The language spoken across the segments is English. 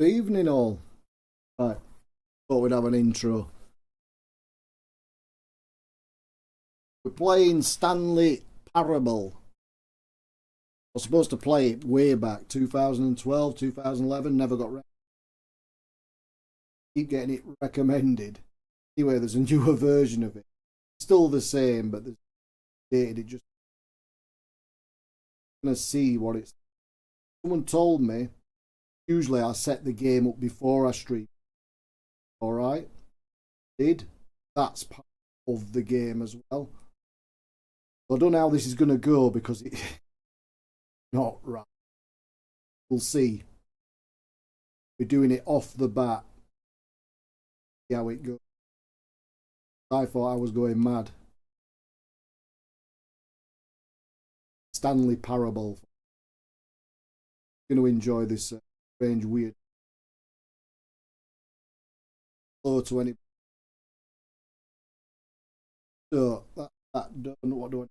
Good evening all. Right, thought we'd have an intro. We're playing Stanley Parable. I was supposed to play it way back, 2012, 2011, never got recommended. Keep getting it recommended. Anyway, there's a newer version of it. Still the same, but there's dated it just gonna see what it's. Someone told me usually I set the game up before I stream. Alright. Did. That's part of the game as well. I don't know how this is gonna go because it's not right. We'll see. We're doing it off the bat. See how it goes. I thought I was going mad. Stanley Parable. I'm going to enjoy this strange, weird. Hello to any. So that done. What do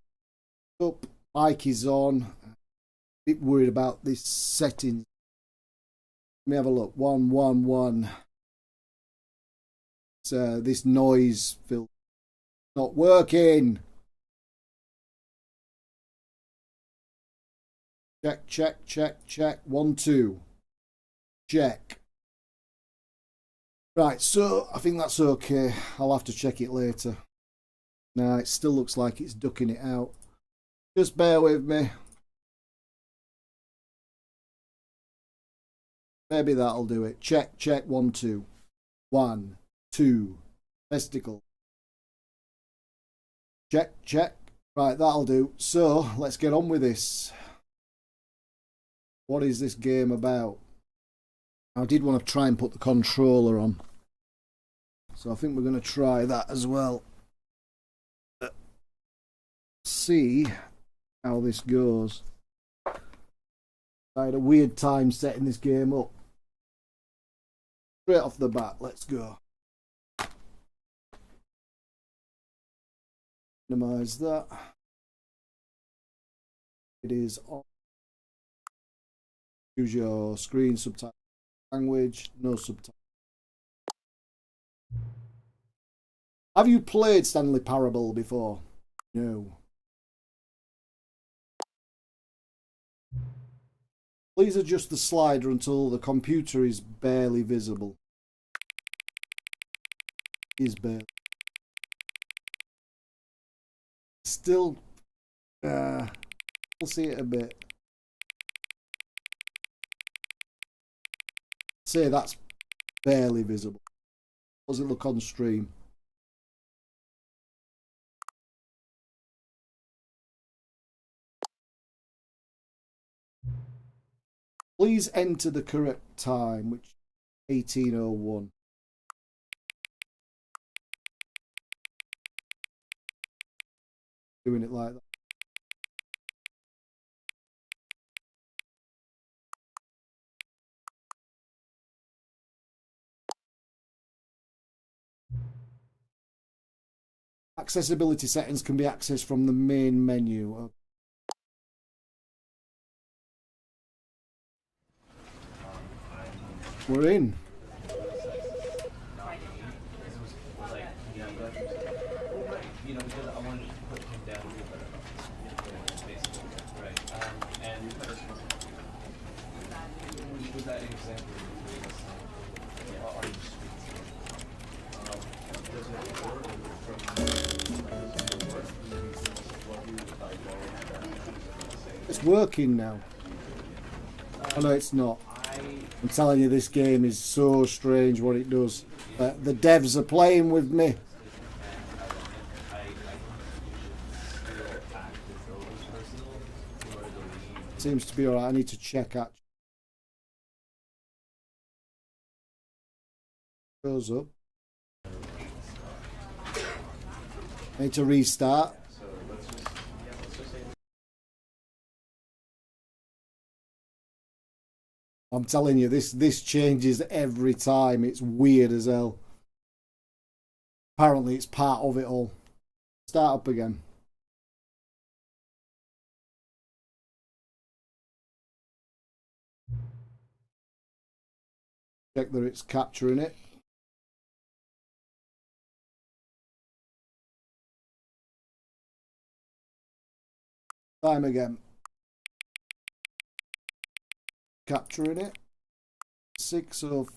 I? Up. Mic is on. A bit worried about this setting. Let me have a look. 111. So this noise filter not working. Check, check, check, check. 1, 2. Check. Right, so I think that's okay. I'll have to check it later. Nah, it still looks like it's ducking it out. Just bear with me. Maybe that'll do it. Check, check. 1, 2. 1, 2. Testicle. Check, check. Right, that'll do. So, let's get on with this. What is this game about? I did want to try and put the controller on. So I think we're going to try that as well. See how this goes. I had a weird time setting this game up. Straight off the bat, let's go. Minimize that. It is on. Use your screen subtitle language, no subtitle. Have you played Stanley Parable before? No. Please adjust the slider until the computer is barely visible. Is barely. Still, we'll see it a bit. Say that's barely visible. How does it look on stream? Please enter the correct time, which is 1801. Doing it like that. Accessibility settings can be accessed from the main menu. We're in. It's working now. Oh no, it's not. I'm telling you, this game is so strange what it does. The devs are playing with me. Seems to be alright. I need to check actually. Goes up. I need to restart. I'm telling you, this changes every time. It's weird as hell. Apparently, it's part of it all. Start up again. Check that it's capturing it. Time again. Capturing it. 6:04.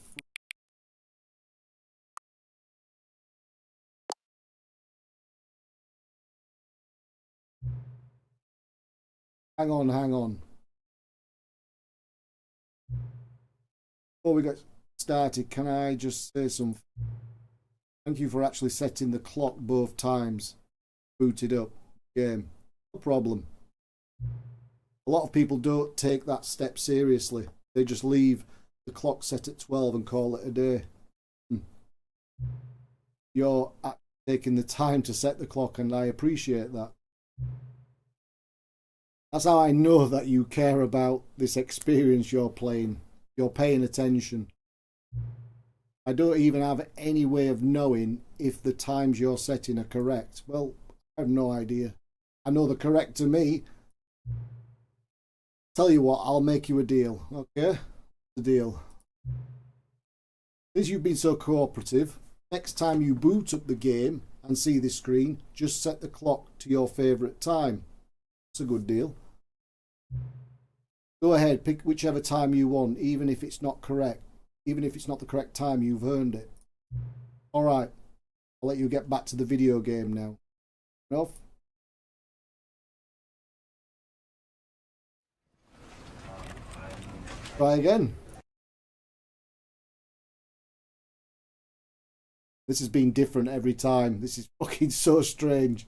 Hang on. Before we get started, can I just say something? Thank you for actually setting the clock both times. Booted up. Game. No problem. A lot of people don't take that step seriously. They just leave the clock set at 12 and call it a day. You're taking the time to set the clock, and I appreciate that. That's how I know that you care about this experience you're playing. You're paying attention. I don't even have any way of knowing if the times you're setting are correct. Well, I have no idea. I know they're correct to me. Tell you what, I'll make you a deal, okay? The deal. Since you've been so cooperative, next time you boot up the game and see this screen, just set the clock to your favourite time. It's a good deal. Go ahead, pick whichever time you want, even if it's not correct. Even if it's not the correct time, you've earned it. Alright, I'll let you get back to the video game now. Enough? Try again. This has been different every time. This is fucking so strange.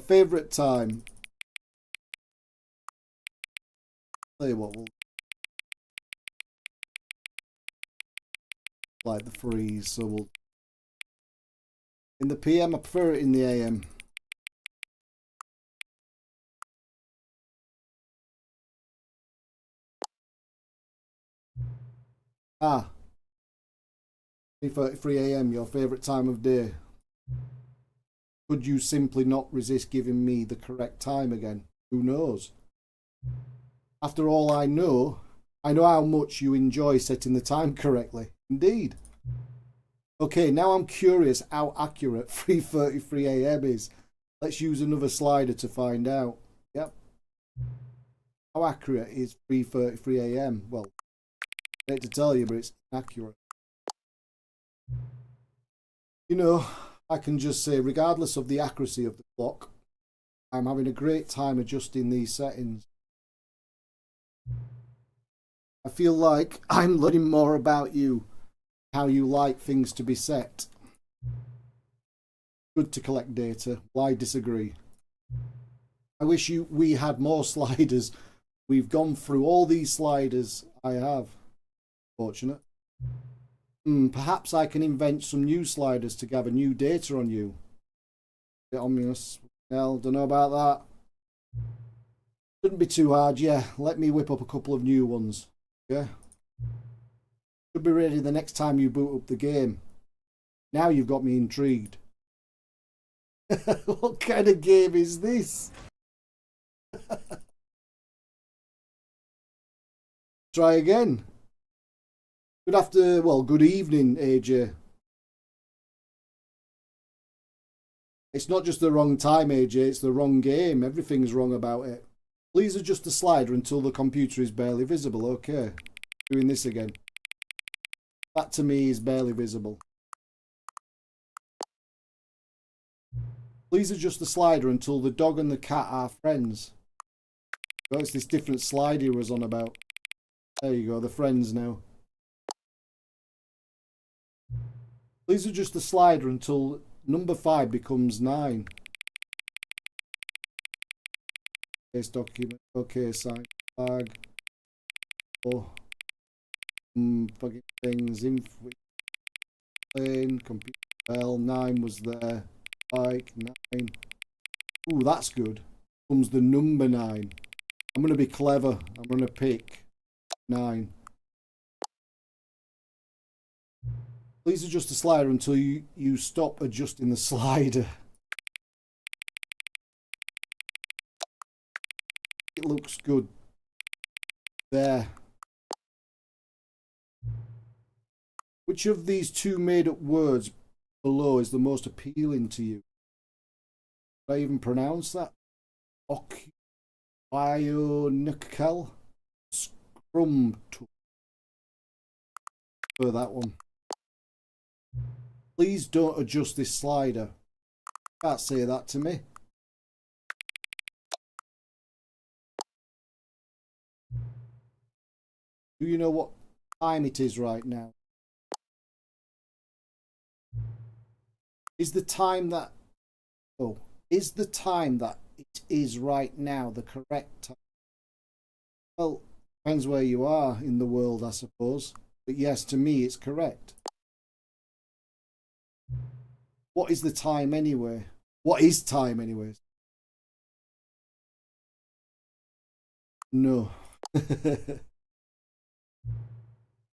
Favourite time. Tell you what, we'll like the freeze, so we'll in the PM. I prefer it in the AM. Ah, 3:33 AM, your favourite time of day. Could you simply not resist giving me the correct time again? Who knows? After all, I know how much you enjoy setting the time correctly. Indeed. Okay, now I'm curious how accurate 3:33 AM is. Let's use another slider to find out. Yep. How accurate is 3:33 AM? Well, I hate to tell you, but it's accurate. You know, I can just say, regardless of the accuracy of the clock, I'm having a great time adjusting these settings. I feel like I'm learning more about you, how you like things to be set. Good to collect data. Well, I disagree. I wish we had more sliders. We've gone through all these sliders. I have. Fortunate. Perhaps I can invent some new sliders to gather new data on you. Bit ominous. Well, don't know about that. Shouldn't be too hard, yeah. Let me whip up a couple of new ones. Yeah. Should be ready the next time you boot up the game. Now you've got me intrigued. What kind of game is this? Try again. Good evening, AJ. It's not just the wrong time, AJ, it's the wrong game. Everything's wrong about it. Please adjust the slider until the computer is barely visible. Okay. Doing this again. That to me is barely visible. Please adjust the slider until the dog and the cat are friends. Oh, it's this different slide he was on about. There you go, the friends now. Please adjust the slider until number 5 becomes 9. Case document. Okay, sign flag. Oh. Fucking things. Info. Plane. Computer. Bell. 9 was there. Bike. 9. Ooh, that's good. Comes the number 9. I'm going to be clever. I'm going to pick 9. Please adjust the slider until you stop adjusting the slider. it looks good. There. Which of these two made-up words below is the most appealing to you? Did I even pronounce that? Bionical Scrum Tool. For that one. Please don't adjust this slider. Can't say that to me. Do you know what time it is right now? Is the time that it is right now the correct time? Well, depends where you are in the world, I suppose. But yes, to me, it's correct. What is the time anyway? What is time anyways? No.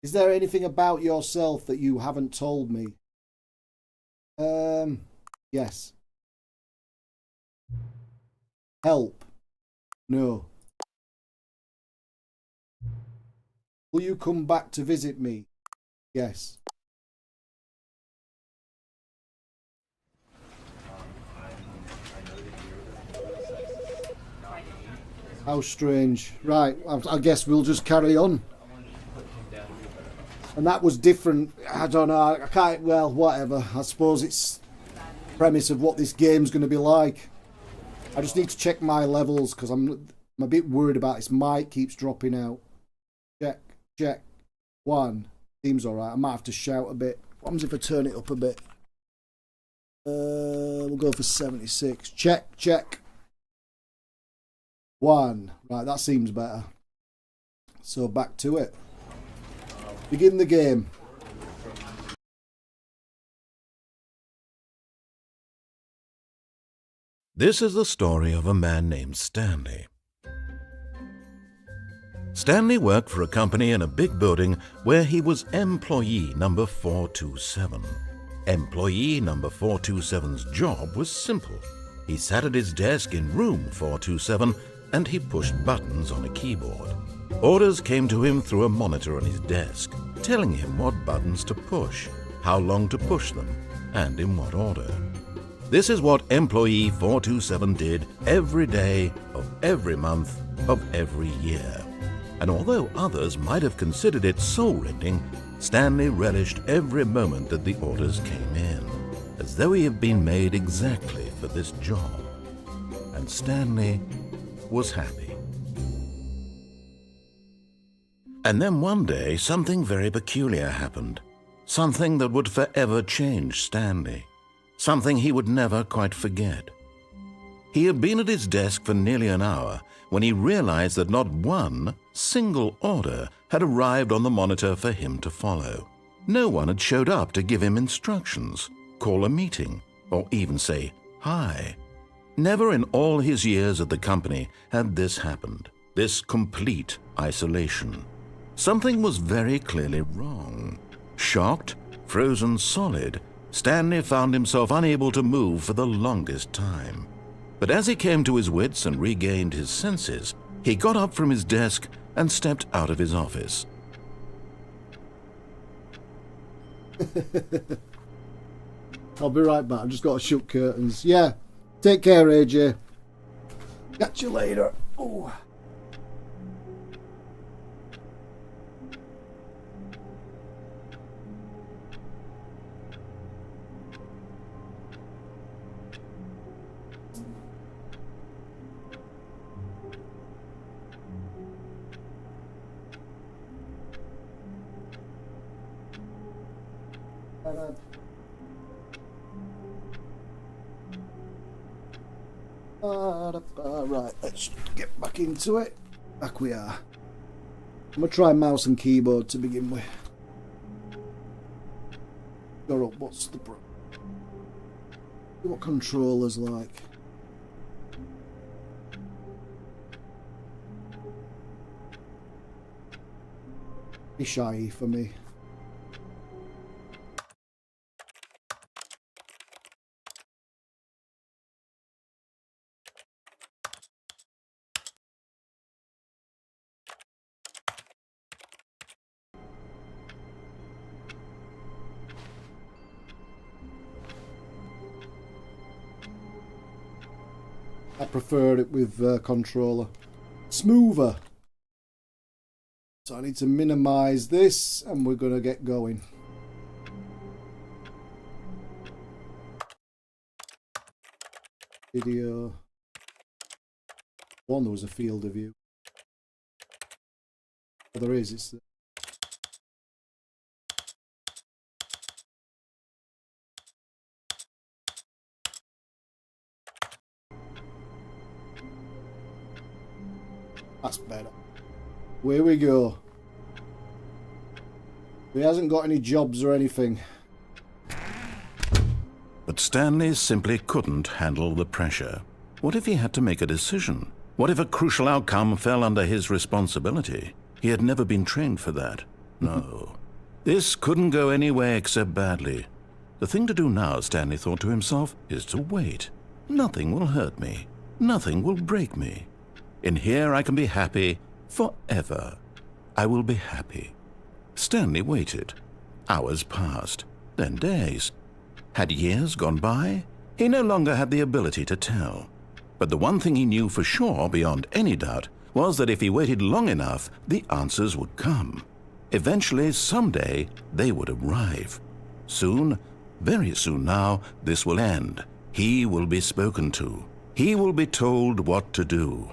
Is there anything about yourself that you haven't told me? Yes. Help. No. Will you come back to visit me? Yes. How strange. Right, I guess we'll just carry on. And that was different. I don't know. I can't. Well, whatever. I suppose it's the premise of what this game's going to be like. I just need to check my levels because I'm a bit worried about this mic keeps dropping out. Check. 1. Seems alright. I might have to shout a bit. What happens if I turn it up a bit? We'll go for 76. Check. 1. Right, that seems better. So back to it. Begin the game. This is the story of a man named Stanley. Stanley worked for a company in a big building where he was employee number 427. Employee number 427's job was simple. He sat at his desk in room 427 and he pushed buttons on a keyboard. Orders came to him through a monitor on his desk, telling him what buttons to push, how long to push them, and in what order. This is what employee 427 did every day of every month of every year. And although others might have considered it soul-rending, Stanley relished every moment that the orders came in, as though he had been made exactly for this job. And Stanley was happy. And then one day, something very peculiar happened. Something that would forever change Stanley. Something he would never quite forget. He had been at his desk for nearly an hour when he realized that not one single order had arrived on the monitor for him to follow. No one had showed up to give him instructions, call a meeting, or even say hi. Never in all his years at the company had this happened, this complete isolation. Something was very clearly wrong. Shocked, frozen solid, Stanley found himself unable to move for the longest time. But as he came to his wits and regained his senses, he got up from his desk and stepped out of his office. I'll be right back. I've just got to shut curtains. Yeah. Take care, AJ. Catch you later. Oh. Right, let's get back into it. Back we are. I'm going to try mouse and keyboard to begin with. Go up, what's the problem? What controller's like? Be shy for me. I prefer it with controller. Smoother. So I need to minimize this and we're going to get going. Video. One, there was a field of view. Oh, there is. It's that's better. Where we go. He hasn't got any jobs or anything. But Stanley simply couldn't handle the pressure. What if he had to make a decision? What if a crucial outcome fell under his responsibility? He had never been trained for that. No. This couldn't go any way except badly. The thing to do now, Stanley thought to himself, is to wait. Nothing will hurt me. Nothing will break me. In here I can be happy forever. I will be happy. Stanley waited. Hours passed, then days. Had years gone by? He no longer had the ability to tell. But the one thing he knew for sure, beyond any doubt, was that if he waited long enough, the answers would come. Eventually, someday, they would arrive. Soon, very soon now, this will end. He will be spoken to. He will be told what to do.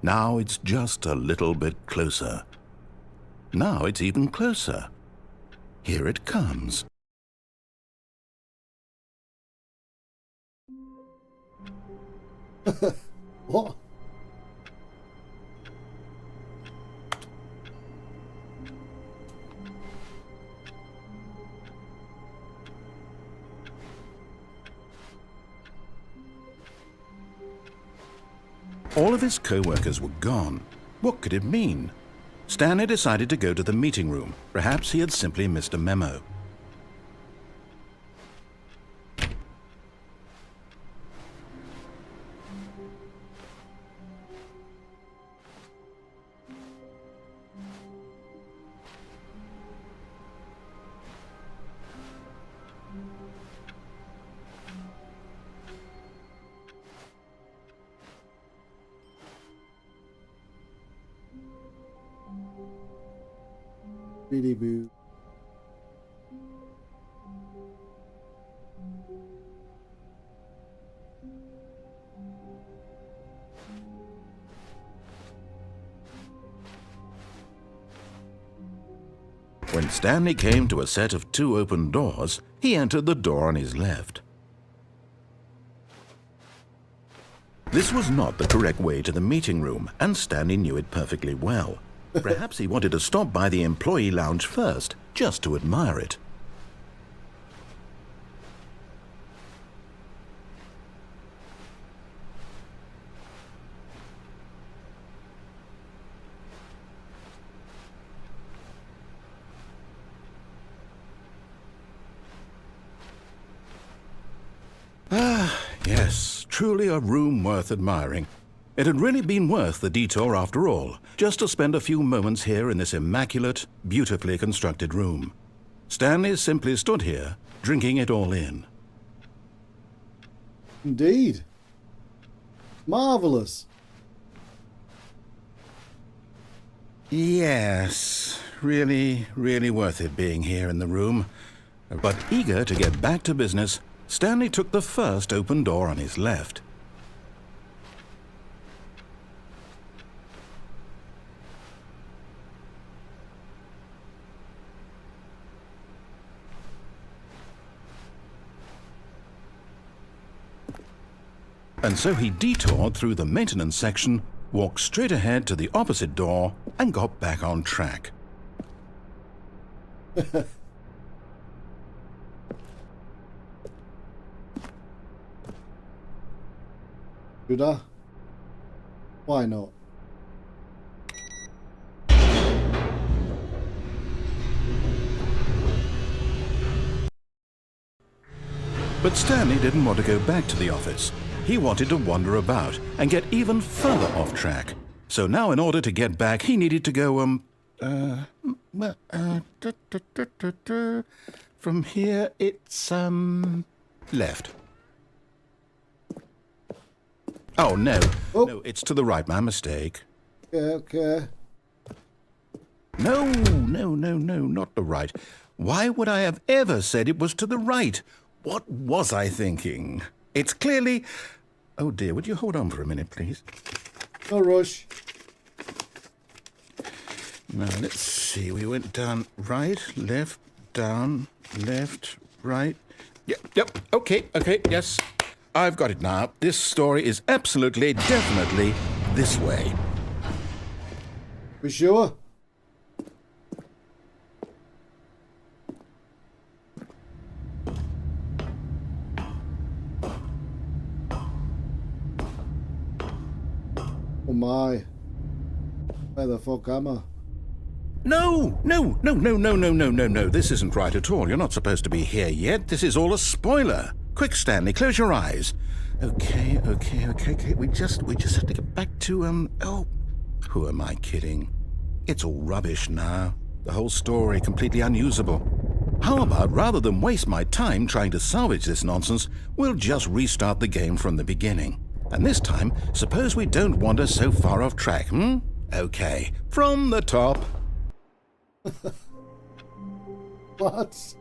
Now it's just a little bit closer. Now it's even closer. Here it comes. What? All of his co-workers were gone. What could it mean? Stanley decided to go to the meeting room. Perhaps he had simply missed a memo. Really boo. When Stanley came to a set of 2 open doors, he entered the door on his left. This was not the correct way to the meeting room, and Stanley knew it perfectly well. Perhaps he wanted to stop by the employee lounge first, just to admire it. Yes, truly a room worth admiring. It had really been worth the detour after all, just to spend a few moments here in this immaculate, beautifully constructed room. Stanley simply stood here, drinking it all in. Indeed. Marvellous. Yes, really, really worth it being here in the room. But eager to get back to business, Stanley took the first open door on his left. And so he detoured through the maintenance section, walked straight ahead to the opposite door, and got back on track. Should I? Why not? But Stanley didn't want to go back to the office. He wanted to wander about and get even further off track. So now in order to get back, he needed to go, from here it's, left. Oh, no. Oh. No, it's to the right. My mistake. Okay. No, not the right. Why would I have ever said it was to the right? What was I thinking? It's clearly... Oh, dear, would you hold on for a minute, please? No rush. Now, let's see. We went down right, left, down, left, right. Yep, okay, yes. I've got it now. This story is absolutely, definitely this way. We sure? Oh my. Where the fuck am I? No. This isn't right at all. You're not supposed to be here yet. This is all a spoiler. Quick, Stanley, close your eyes. Okay. We just have to get back to, oh, who am I kidding? It's all rubbish now. The whole story completely unusable. How about, rather than waste my time trying to salvage this nonsense, we'll just restart the game from the beginning. And this time, suppose we don't wander so far off track, Okay, from the top. What?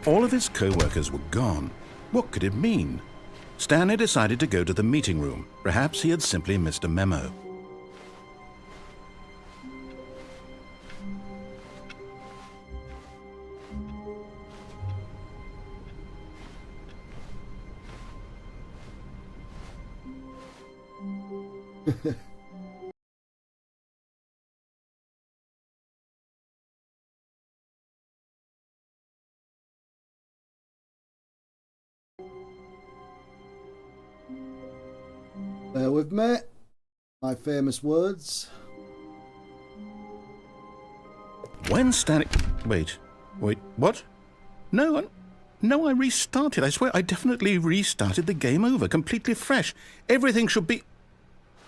All of his co-workers were gone. What could it mean? Stanley decided to go to the meeting room. Perhaps he had simply missed a memo. Bear with me. My famous words. When Stanley... Wait, what? No, I restarted. I swear I definitely restarted the game over, completely fresh. Everything should be...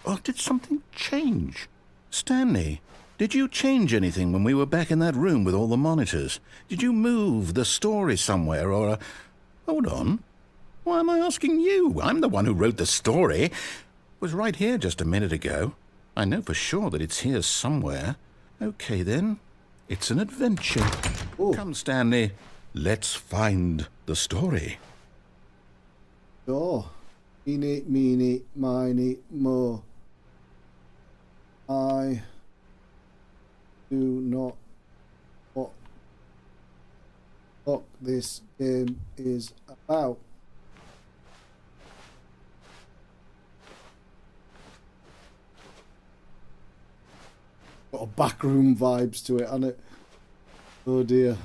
Oh, did something change? Stanley, did you change anything when we were back in that room with all the monitors? Did you move the story somewhere or... Hold on. Why am I asking you? I'm the one who wrote the story. It was right here just a minute ago. I know for sure that it's here somewhere. Okay, then. It's an adventure. Ooh. Come, Stanley. Let's find the story. Oh. Eeny, meeny, miny, mo. I do not what this game is about. Got a backroom vibes to it, hasn't it? Oh dear.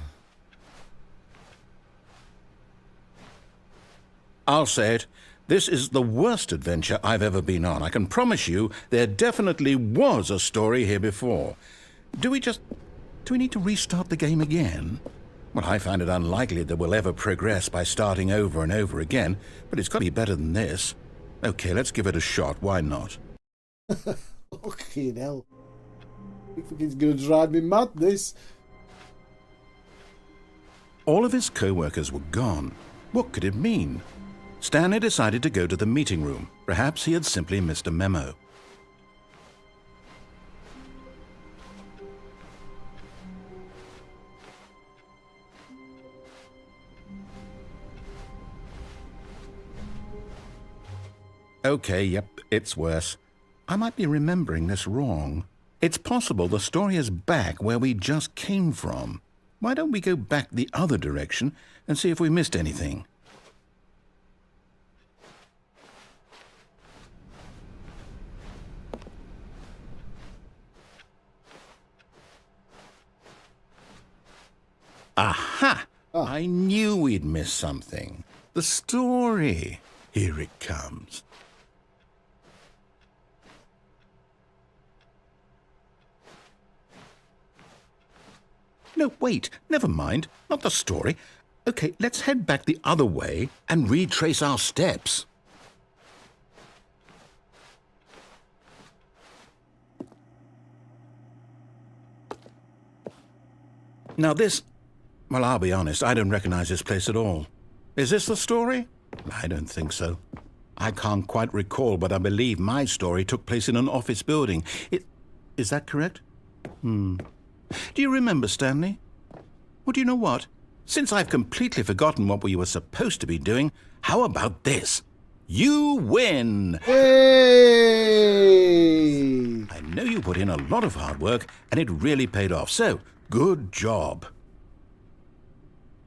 I'll say it. This is the worst adventure I've ever been on. I can promise you there definitely was a story here before. Do we need to restart the game again? Well, I find it unlikely that we'll ever progress by starting over and over again, but it's got to be better than this. Okay, let's give it a shot. Why not? Fucking hell. I think he's going to drive me mad, this. All of his co-workers were gone. What could it mean? Stanley decided to go to the meeting room. Perhaps he had simply missed a memo. Okay, yep, it's worse. I might be remembering this wrong. It's possible the story is back where we just came from. Why don't we go back the other direction and see if we missed anything? Aha! Oh. I knew we'd miss something. The story. Here it comes. No, wait. Never mind. Not the story. Okay, let's head back the other way and retrace our steps. Now this... Well, I'll be honest, I don't recognize this place at all. Is this the story? I don't think so. I can't quite recall, but I believe my story took place in an office building. Is that correct? Do you remember, Stanley? Well, do you know what? Since I've completely forgotten what we were supposed to be doing, how about this? You win! Hey! I know you put in a lot of hard work, and it really paid off, so good job.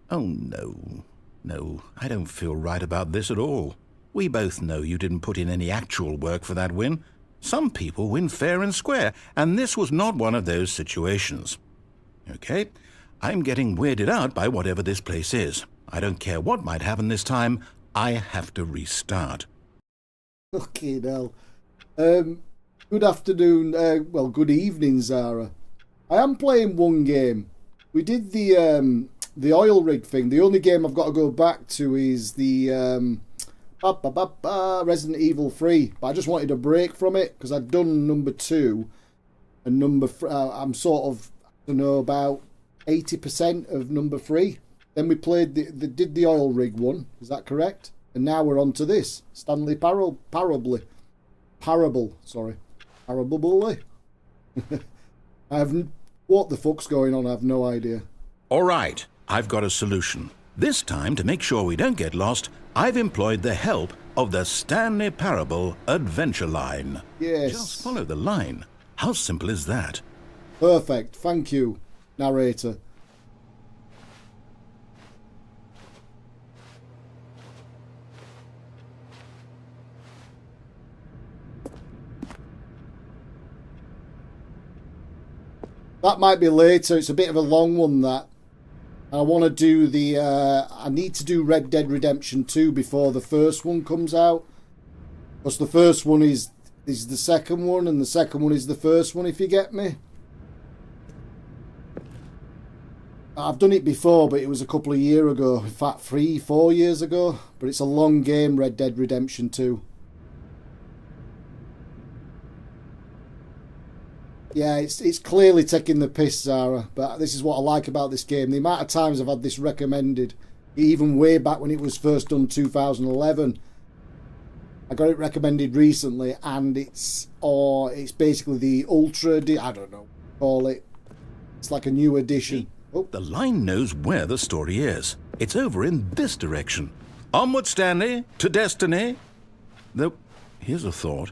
Oh, no. No, I don't feel right about this at all. We both know you didn't put in any actual work for that win. Some people win fair and square, and this was not one of those situations. Okay, I'm getting weirded out by whatever this place is. I don't care what might happen this time. I have to restart. Okay, now. Good afternoon, well, good evening, Zara. I am playing one game. We did the oil rig thing. The only game I've got to go back to is the Resident Evil 3. But I just wanted a break from it because I'd done number 2 and I'm sort of, I don't know, about 80% of number 3. Then we played did the oil rig one. Is that correct? And now we're on to this Stanley Parable. Sorry, Parable. I have what the fuck's going on. I have no idea. All right, I've got a solution. This time, to make sure we don't get lost, I've employed the help of the Stanley Parable Adventure Line. Yes. Just follow the line. How simple is that? Perfect. Thank you, narrator. That might be later. It's a bit of a long one, that. I want to do the... I need to do Red Dead Redemption 2 before the first one comes out. Because the first one is the second one, and the second one is the first one, if you get me. I've done it before, but it was a couple of years ago. In fact, 3-4 years ago. But it's a long game, Red Dead Redemption 2. Yeah, it's clearly taking the piss, Zara, but this is what I like about this game. The amount of times I've had this recommended, even way back when it was first done, 2011. I got it recommended recently, and it's basically the Ultra, I don't know, call it. It's like a new edition. Oh. The line knows where the story is. It's over in this direction. Onward, Stanley, to destiny. Though, here's a thought.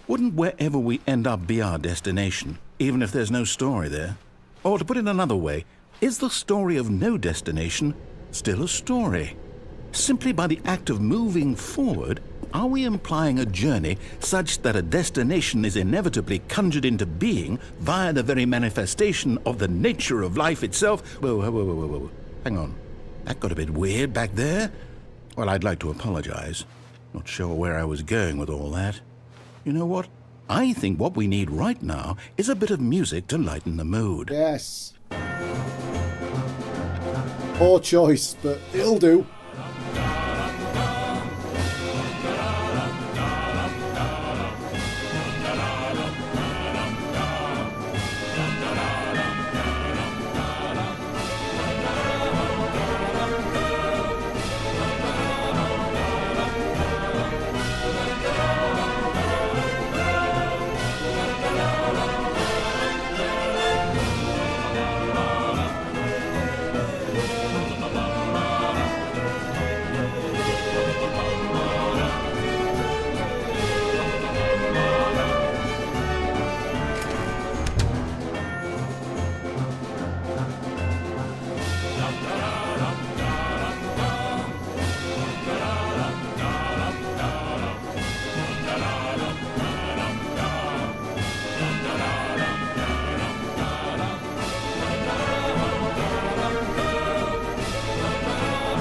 Wouldn't wherever we end up be our destination, even if there's no story there? Or to put it another way, is the story of no destination still a story? Simply by the act of moving forward, are we implying a journey such that a destination is inevitably conjured into being via the very manifestation of the nature of life itself? Whoa. Hang on. That got a bit weird back there. Well, I'd like to apologize. Not sure where I was going with all that. You know what? I think what we need right now is a bit of music to lighten the mood. Yes. Poor choice, but it'll do.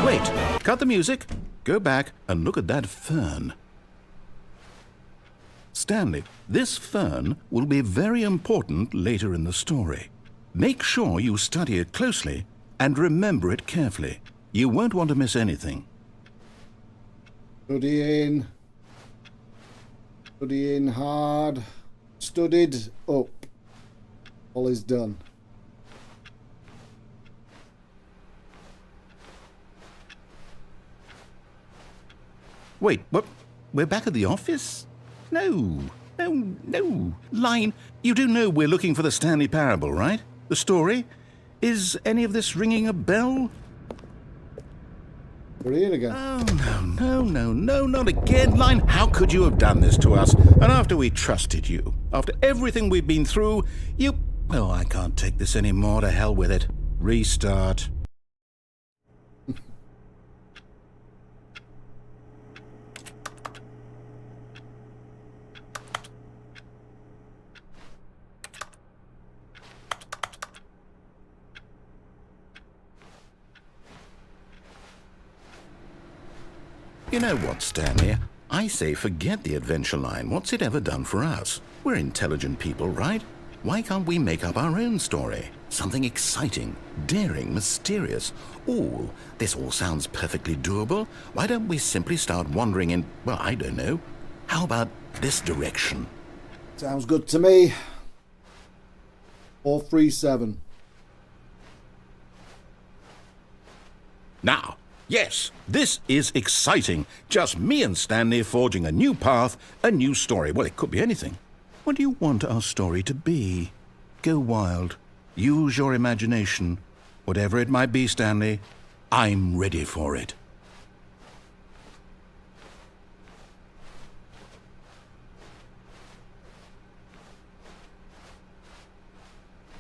Wait, cut the music, go back and look at that fern. Stanley, this fern will be very important later in the story. Make sure you study it closely and remember it carefully. You won't want to miss anything. Studying hard, studied up. All is done. Wait, what? We're back at the office? No. Line, you do know we're looking for the Stanley Parable, right? The story? Is any of this ringing a bell? We're here again. Oh, no, not again. Line, how could you have done this to us? And after we trusted you, after everything we've been through, you... Oh, I can't take this anymore. To hell with it. Restart. You know what, Stanley? I say forget the adventure line. What's it ever done for us? We're intelligent people, right? Why can't we make up our own story? Something exciting, daring, mysterious. Ooh, this all sounds perfectly doable. Why don't we simply start wandering in, well, I don't know. How about this direction? Sounds good to me. 437. Now, yes, this is exciting. Just me and Stanley forging a new path, a new story. Well, it could be anything. What do you want our story to be? Go wild. Use your imagination. Whatever it might be, Stanley, I'm ready for it.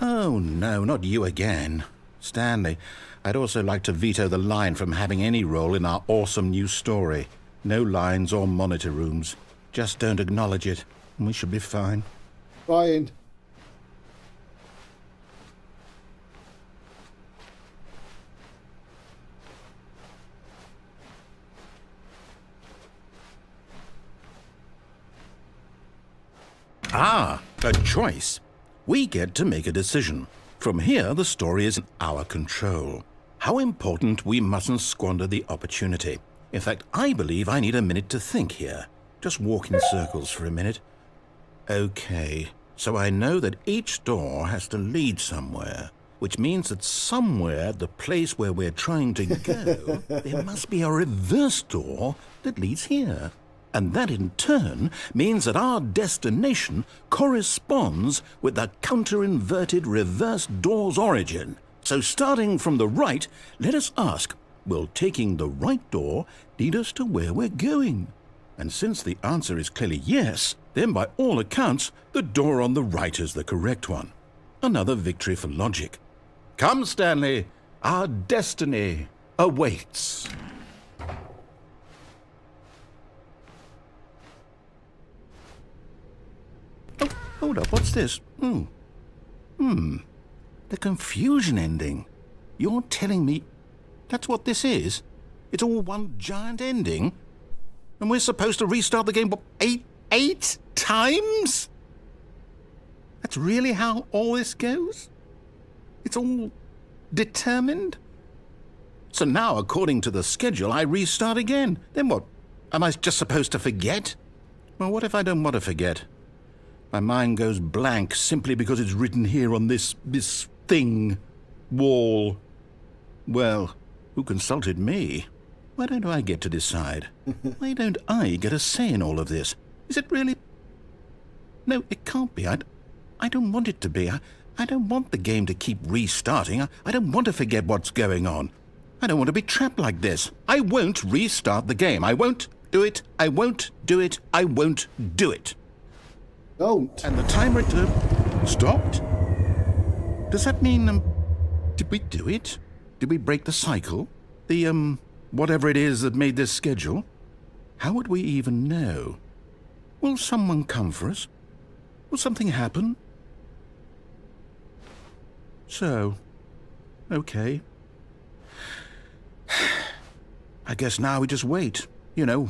Oh, no, not you again. Stanley, I'd also like to veto the line from having any role in our awesome new story. No lines or monitor rooms. Just don't acknowledge it, and we should be fine. Trying. Ah, a choice. We get to make a decision. From here, the story is in our control. How important we mustn't squander the opportunity. In fact, I believe I need a minute to think here. Just walk in circles for a minute. Okay, so I know that each door has to lead somewhere, which means that somewhere, the place where we're trying to go, there must be a reverse door that leads here. And that in turn means that our destination corresponds with the counter-inverted reverse door's origin. So starting from the right, let us ask, will taking the right door lead us to where we're going? And since the answer is clearly yes, then by all accounts, the door on the right is the correct one. Another victory for logic. Come, Stanley, our destiny awaits. Oh, hold up, what's this? The confusion ending. You're telling me that's what this is? It's all one giant ending? And we're supposed to restart the game, what, eight times? That's really how all this goes? It's all determined? So now, according to the schedule, I restart again. Then what? Am I just supposed to forget? Well, what if I don't want to forget? My mind goes blank simply because it's written here on this thing, wall. Well, who consulted me? Why don't I get to decide? Why don't I get a say in all of this? Is it really... No, it can't be. I don't want it to be. I don't want the game to keep restarting. I don't want to forget what's going on. I don't want to be trapped like this. I won't restart the game. I won't do it. I won't do it. I won't do it. Don't. And the timer stopped? Does that mean, did we do it? Did we break the cycle? The, whatever it is that made this schedule? How would we even know? Will someone come for us? Will something happen? So, okay. I guess now we just wait, you know.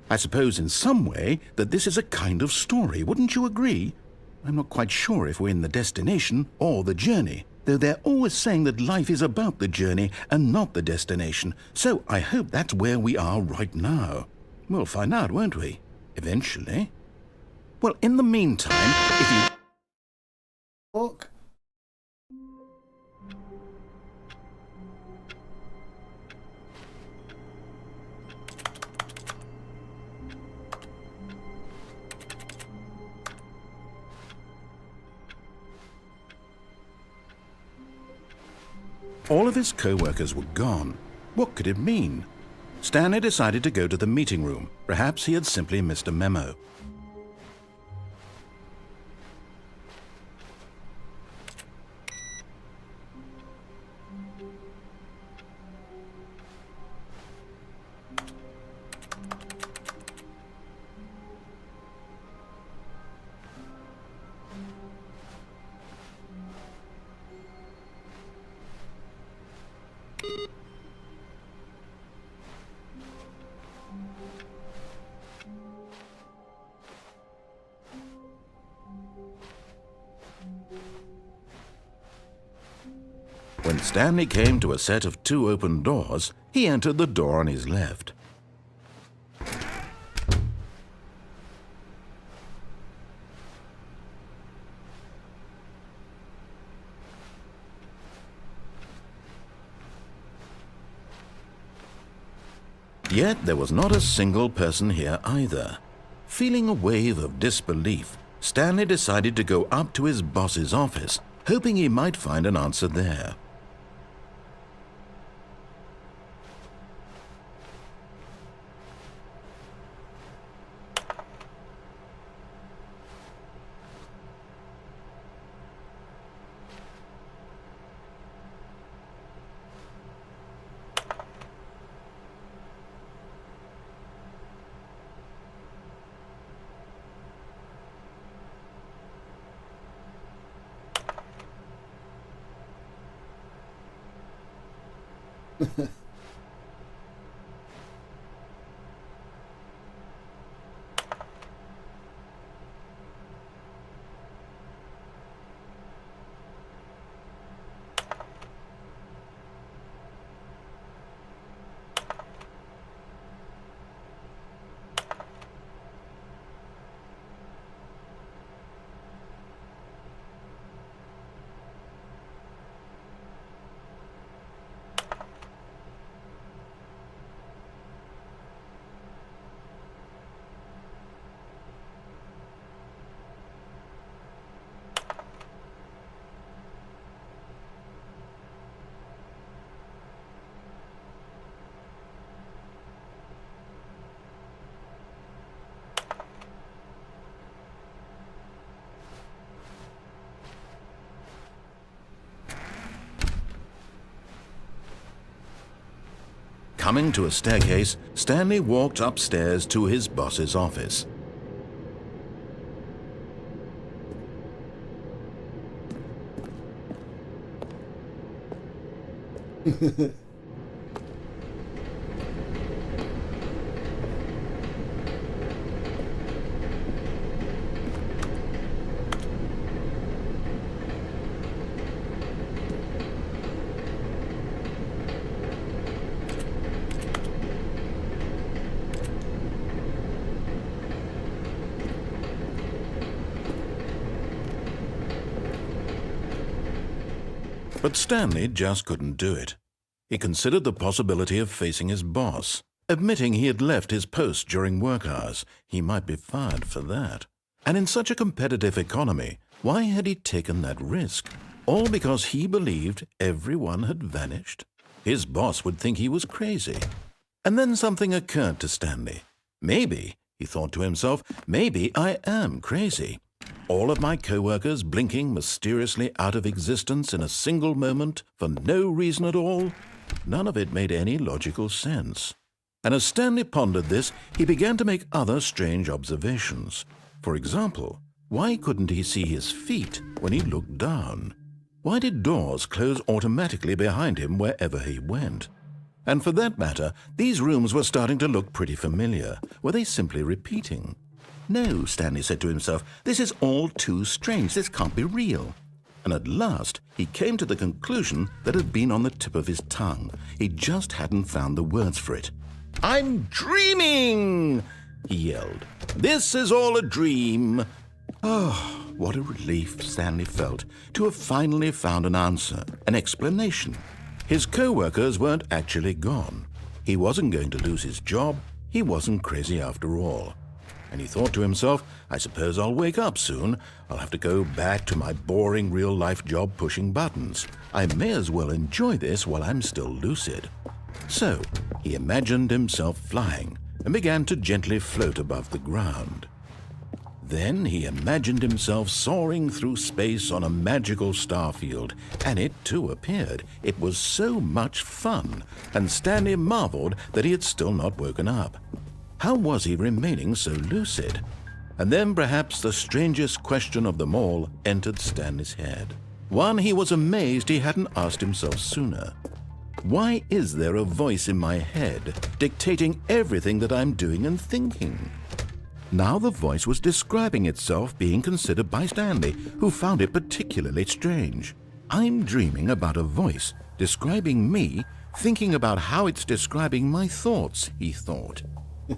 I suppose in some way that this is a kind of story, wouldn't you agree? I'm not quite sure if we're in the destination or the journey, though they're always saying that life is about the journey and not the destination, so I hope that's where we are right now. We'll find out, won't we? Eventually. Well, in the meantime, if you... Look. All of his co-workers were gone. What could it mean? Stanley decided to go to the meeting room. Perhaps he had simply missed a memo. When Stanley came to a set of 2 open doors, he entered the door on his left. Yet there was not a single person here either. Feeling a wave of disbelief, Stanley decided to go up to his boss's office, hoping he might find an answer there. Coming to a staircase, Stanley walked upstairs to his boss's office. But Stanley just couldn't do it. He considered the possibility of facing his boss. Admitting he had left his post during work hours, he might be fired for that. And in such a competitive economy, why had he taken that risk? All because he believed everyone had vanished? His boss would think he was crazy. And then something occurred to Stanley. Maybe, he thought to himself, maybe I am crazy. All of my co-workers blinking mysteriously out of existence in a single moment for no reason at all? None of it made any logical sense. And as Stanley pondered this, he began to make other strange observations. For example, why couldn't he see his feet when he looked down? Why did doors close automatically behind him wherever he went? And for that matter, these rooms were starting to look pretty familiar. Were they simply repeating? No, Stanley said to himself, this is all too strange. This can't be real. And at last, he came to the conclusion that had been on the tip of his tongue. He just hadn't found the words for it. "I'm dreaming!" he yelled. "This is all a dream." Oh, what a relief Stanley felt to have finally found an answer, an explanation. His co-workers weren't actually gone. He wasn't going to lose his job. He wasn't crazy after all. and he thought to himself, I suppose I'll wake up soon. I'll have to go back to my boring real-life job pushing buttons. I may as well enjoy this while I'm still lucid. So he imagined himself flying and began to gently float above the ground. Then he imagined himself soaring through space on a magical starfield, and it too appeared. It was so much fun, and Stanley marveled that he had still not woken up. How was he remaining so lucid? And then perhaps the strangest question of them all entered Stanley's head. One he was amazed he hadn't asked himself sooner. Why is there a voice in my head dictating everything that I'm doing and thinking? Now the voice was describing itself being considered by Stanley, who found it particularly strange. I'm dreaming about a voice describing me, thinking about how it's describing my thoughts, he thought.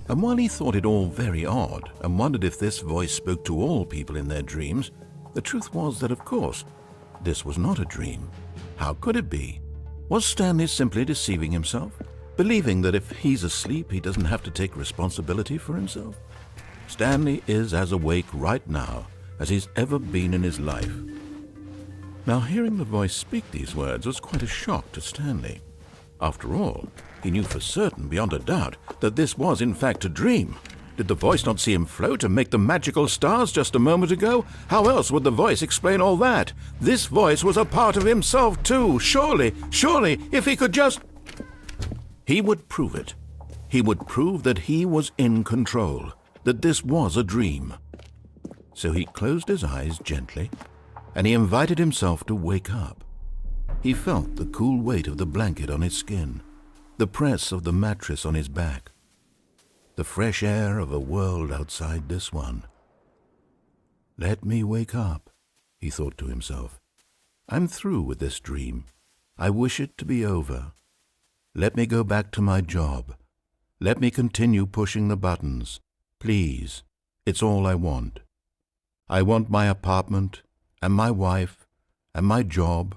And while he thought it all very odd and wondered if this voice spoke to all people in their dreams, the truth was that, of course, this was not a dream. How could it be? Was Stanley simply deceiving himself, believing that if he's asleep he doesn't have to take responsibility for himself? Stanley is as awake right now as he's ever been in his life. Now, hearing the voice speak these words was quite a shock to Stanley. After all, he knew for certain, beyond a doubt, that this was in fact a dream. Did the voice not see him float and make the magical stars just a moment ago? How else would the voice explain all that? This voice was a part of himself too. Surely, if he could just... He would prove it. He would prove that he was in control, that this was a dream. So he closed his eyes gently, and he invited himself to wake up. He felt the cool weight of the blanket on his skin, the press of the mattress on his back, the fresh air of a world outside this one. Let me wake up, he thought to himself. I'm through with this dream. I wish it to be over. Let me go back to my job. Let me continue pushing the buttons. Please, it's all I want. I want my apartment, and my wife, and my job.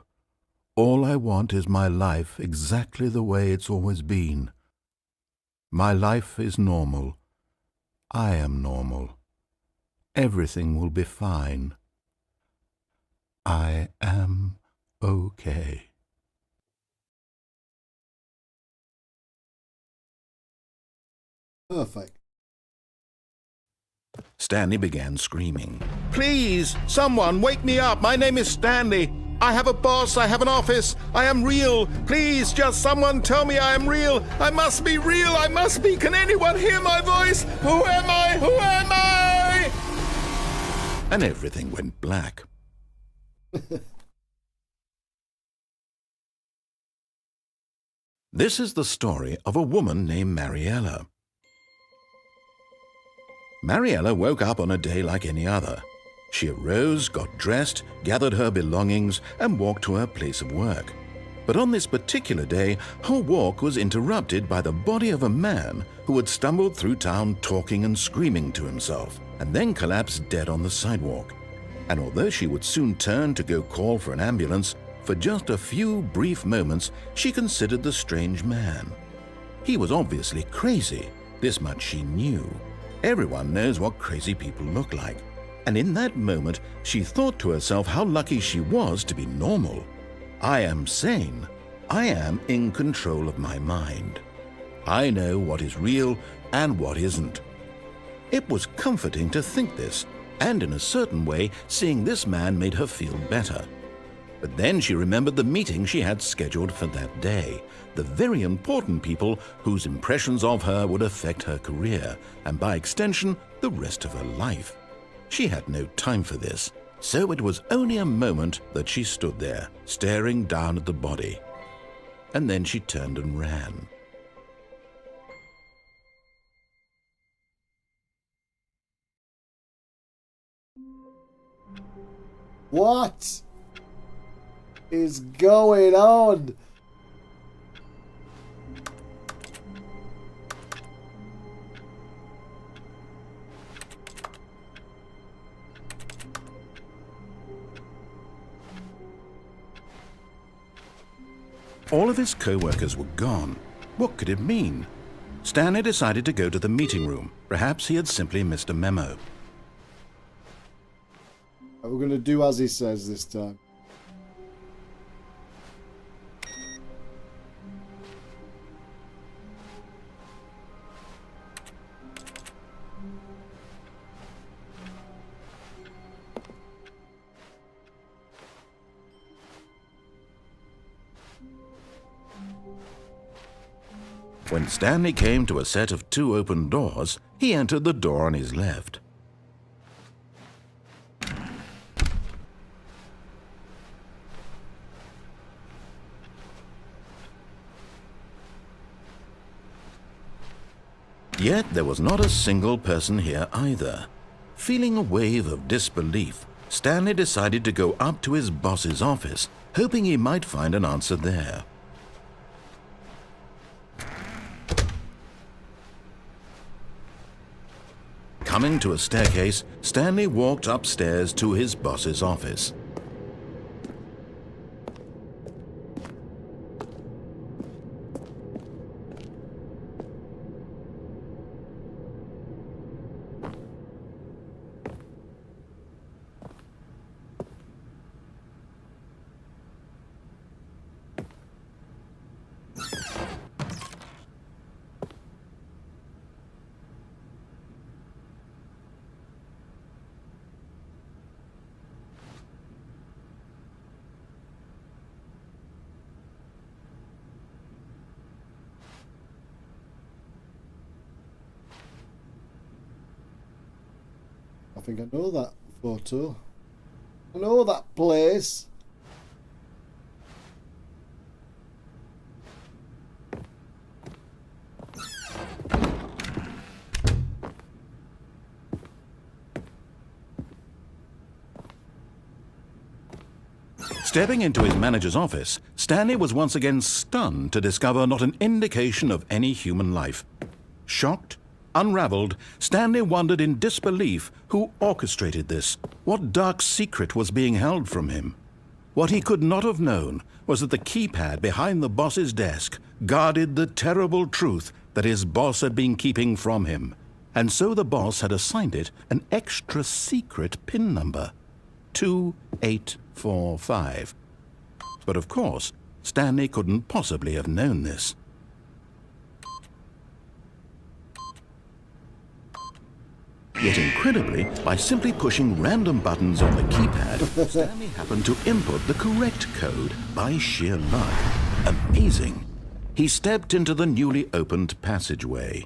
All I want is my life exactly the way it's always been. My life is normal. I am normal. Everything will be fine. I am okay. Perfect. Stanley began screaming. Please, someone, wake me up. My name is Stanley. I have a boss. I have an office. I am real. Please, just someone tell me I am real. I must be real. I must be. Can anyone hear my voice? Who am I? Who am I? And everything went black. This is the story of a woman named Mariella. Mariella woke up on a day like any other. She arose, got dressed, gathered her belongings, and walked to her place of work. But on this particular day, her walk was interrupted by the body of a man who had stumbled through town talking and screaming to himself, and then collapsed dead on the sidewalk. And although she would soon turn to go call for an ambulance, for just a few brief moments she considered the strange man. He was obviously crazy, this much she knew. Everyone knows what crazy people look like. And in that moment, she thought to herself how lucky she was to be normal. I am sane. I am in control of my mind. I know what is real and what isn't. It was comforting to think this, and in a certain way, seeing this man made her feel better. But then she remembered the meeting she had scheduled for that day, the very important people whose impressions of her would affect her career, and by extension, the rest of her life. She had no time for this, so it was only a moment that she stood there, staring down at the body. And then she turned and ran. What is going on? All of his co-workers were gone. What could it mean? Stanley decided to go to the meeting room. Perhaps he had simply missed a memo. We're going to do as he says this time. When Stanley came to a set of 2 open doors, he entered the door on his left. Yet there was not a single person here either. Feeling a wave of disbelief, Stanley decided to go up to his boss's office, hoping he might find an answer there. Coming to a staircase, Stanley walked upstairs to his boss's office. I think I know that photo. I know that place. Stepping into his manager's office, Stanley was once again stunned to discover not an indication of any human life. Shocked, unraveled, Stanley wondered in disbelief who orchestrated this. What dark secret was being held from him? What he could not have known was that the keypad behind the boss's desk guarded the terrible truth that his boss had been keeping from him. And so the boss had assigned it an extra secret PIN number, 2845. But of course, Stanley couldn't possibly have known this. Yet incredibly, by simply pushing random buttons on the keypad, Stanley happened to input the correct code by sheer luck. Amazing. He stepped into the newly opened passageway.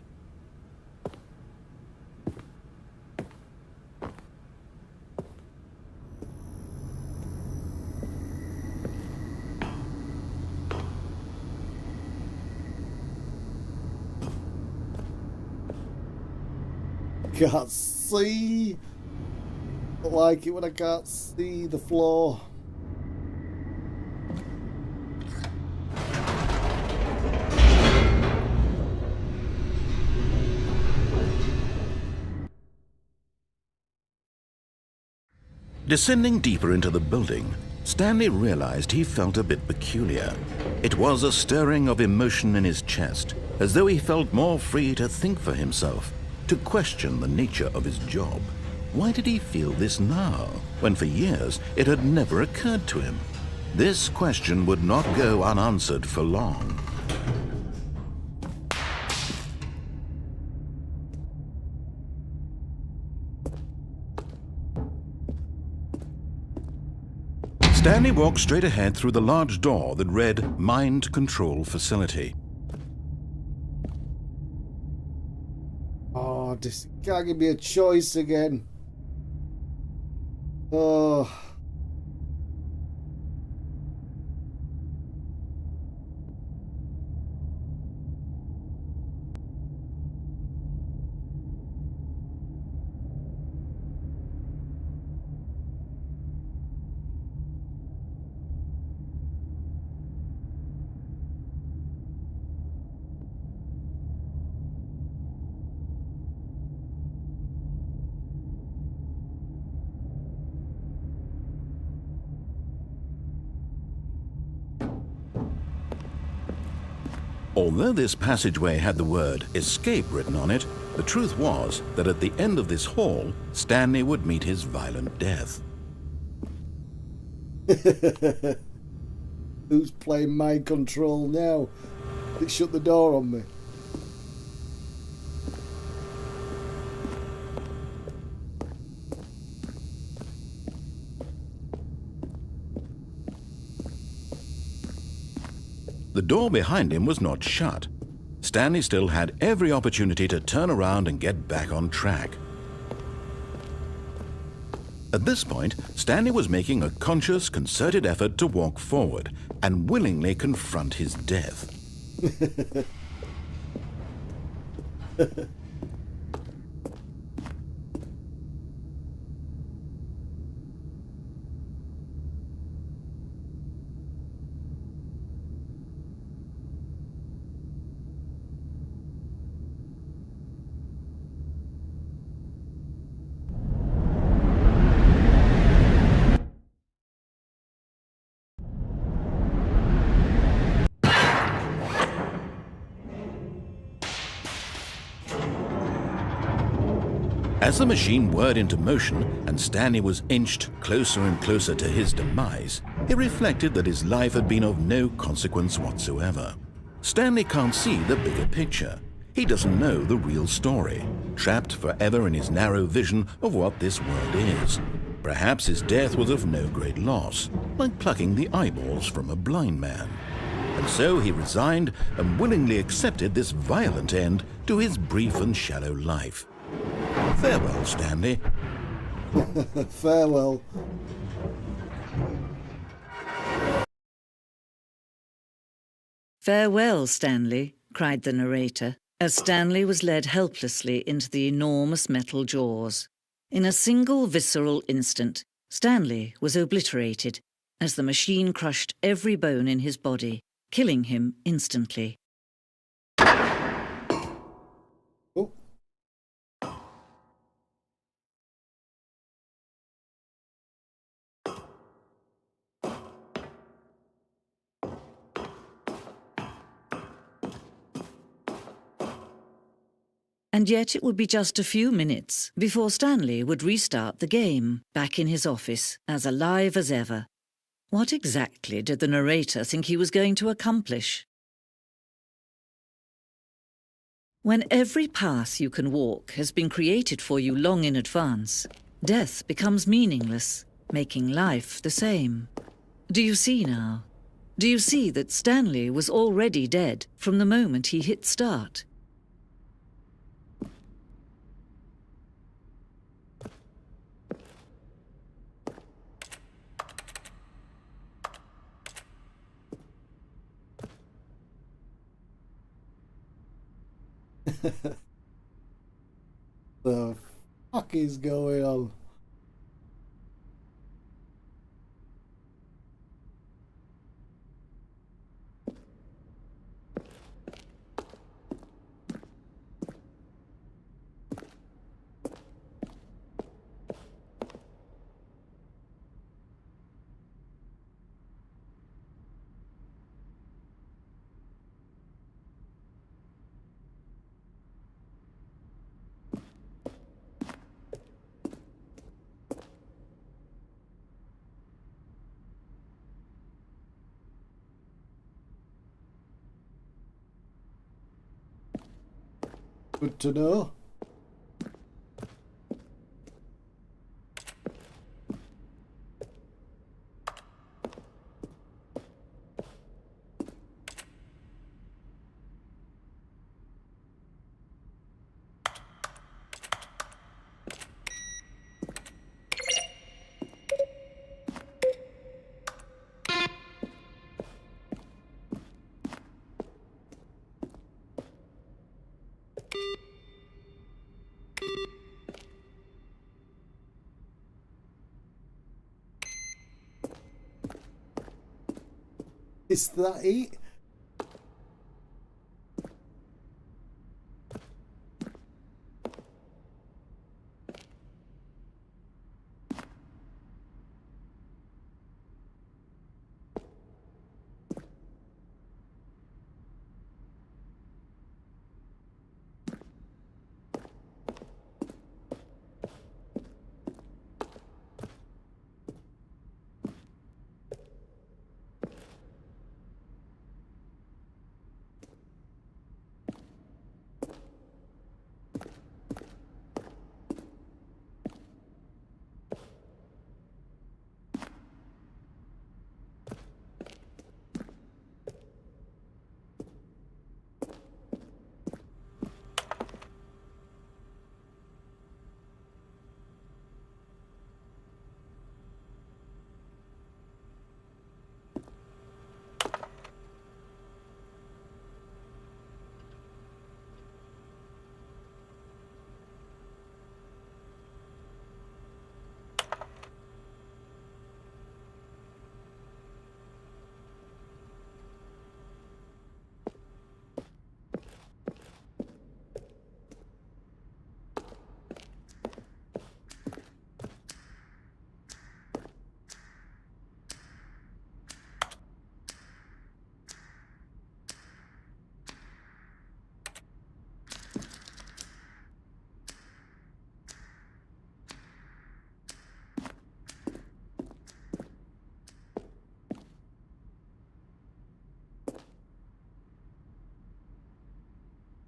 Can't see. I like it when I can't see the floor. Descending deeper into the building, Stanley realized he felt a bit peculiar. It was a stirring of emotion in his chest, as though he felt more free to think for himself, to question the nature of his job. Why did he feel this now, when for years it had never occurred to him? This question would not go unanswered for long. Stanley walked straight ahead through the large door that read Mind Control Facility. Oh, this can't give me a choice again. Oh. Although this passageway had the word escape written on it, the truth was that at the end of this hall, Stanley would meet his violent death. Who's playing mind control now? It shut the door on me. The door behind him was not shut. Stanley still had every opportunity to turn around and get back on track. At this point, Stanley was making a conscious, concerted effort to walk forward and willingly confront his death. As the machine whirred into motion and Stanley was inched closer and closer to his demise, he reflected that his life had been of no consequence whatsoever. Stanley can't see the bigger picture. He doesn't know the real story, trapped forever in his narrow vision of what this world is. Perhaps his death was of no great loss, like plucking the eyeballs from a blind man. And so he resigned and willingly accepted this violent end to his brief and shallow life. Farewell, Stanley. Farewell. "Farewell, Stanley," cried the narrator, as Stanley was led helplessly into the enormous metal jaws. In a single visceral instant, Stanley was obliterated as the machine crushed every bone in his body, killing him instantly. Oh. And yet it would be just a few minutes before Stanley would restart the game, back in his office, as alive as ever. What exactly did the narrator think he was going to accomplish? When every path you can walk has been created for you long in advance, death becomes meaningless, making life the same. Do you see now? Do you see that Stanley was already dead from the moment he hit start? The fuck is going on? Good to know. Is that it?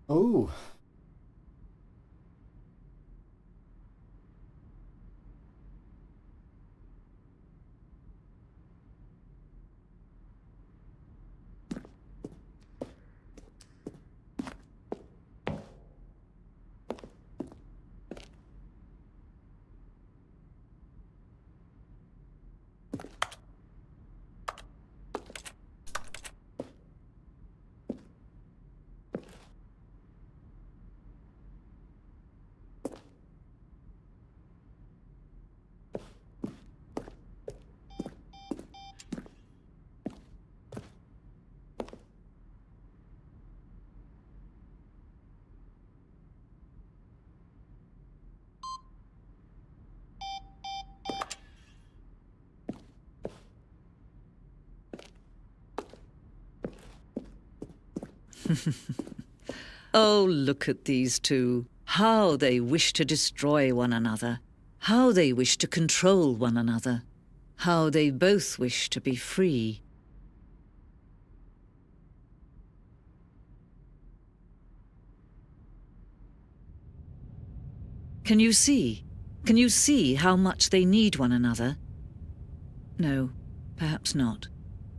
Oh. Oh, look at these two. How they wish to destroy one another. How they wish to control one another. How they both wish to be free. Can you see? Can you see how much they need one another? No, perhaps not.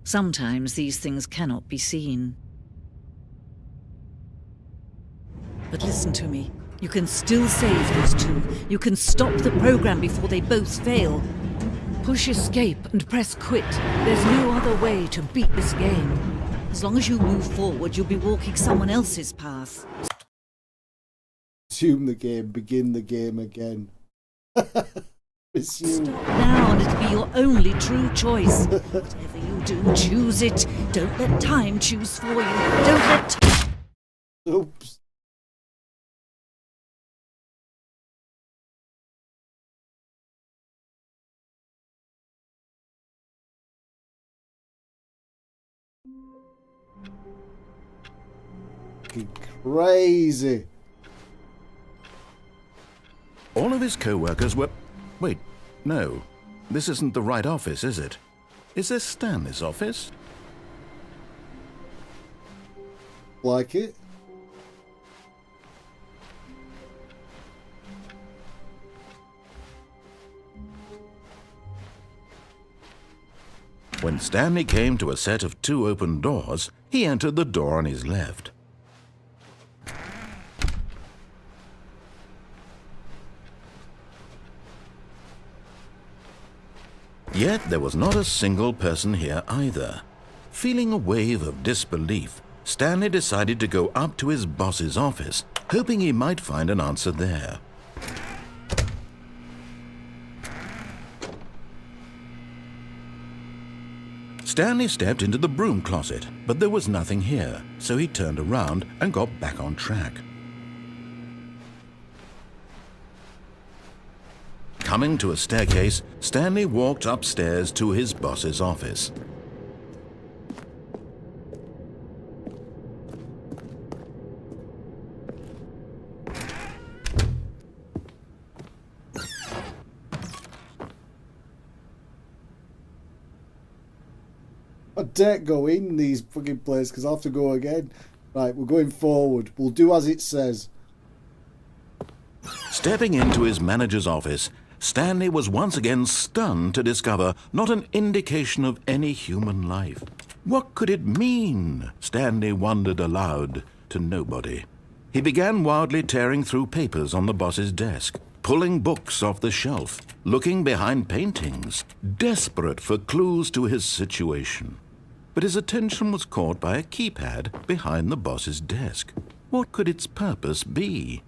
Sometimes these things cannot be seen. But listen to me. You can still save these two. You can stop the program before they both fail. Push escape and press quit. There's no other way to beat this game. As long as you move forward, you'll be walking someone else's path. Resume the game, begin the game again. Resume. Stop now and it'll be your only true choice. Whatever you do, choose it. Don't let time choose for you. Don't let... Oops. Crazy. All of his co-workers were... Wait, no. This isn't the right office, is it? Is this Stanley's office? Like it? When Stanley came to a set of 2 open doors, he entered the door on his left. Yet there was not a single person here either. Feeling a wave of disbelief, Stanley decided to go up to his boss's office, hoping he might find an answer there. Stanley stepped into the broom closet, but there was nothing here, so he turned around and got back on track. Coming to a staircase, Stanley walked upstairs to his boss's office. I dare go in these fucking places because I have to go again. Right, we're going forward. We'll do as it says. Stepping into his manager's office, Stanley was once again stunned to discover not an indication of any human life. What could it mean? Stanley wondered aloud to nobody. He began wildly tearing through papers on the boss's desk, pulling books off the shelf, looking behind paintings, desperate for clues to his situation. But his attention was caught by a keypad behind the boss's desk. What could its purpose be?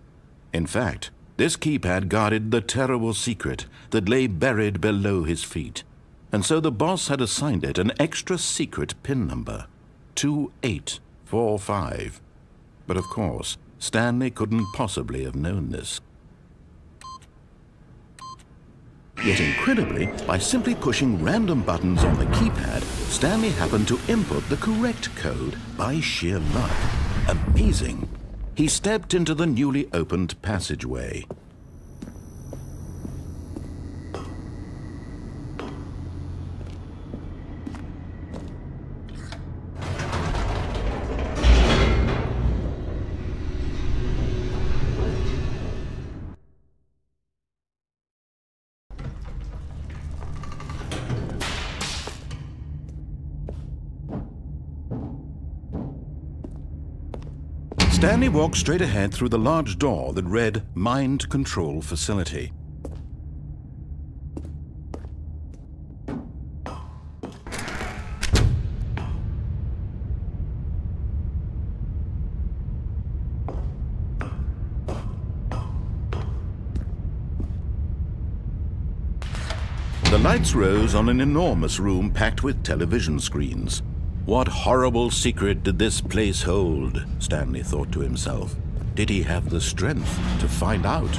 In fact, this keypad guarded the terrible secret that lay buried below his feet. And so the boss had assigned it an extra secret PIN number, 2845. But of course, Stanley couldn't possibly have known this. Yet incredibly, by simply pushing random buttons on the keypad, Stanley happened to input the correct code by sheer luck. Amazing. He stepped into the newly opened passageway. Stanley walked straight ahead through the large door that read Mind Control Facility. The lights rose on an enormous room packed with television screens. What horrible secret did this place hold? Stanley thought to himself. Did he have the strength to find out?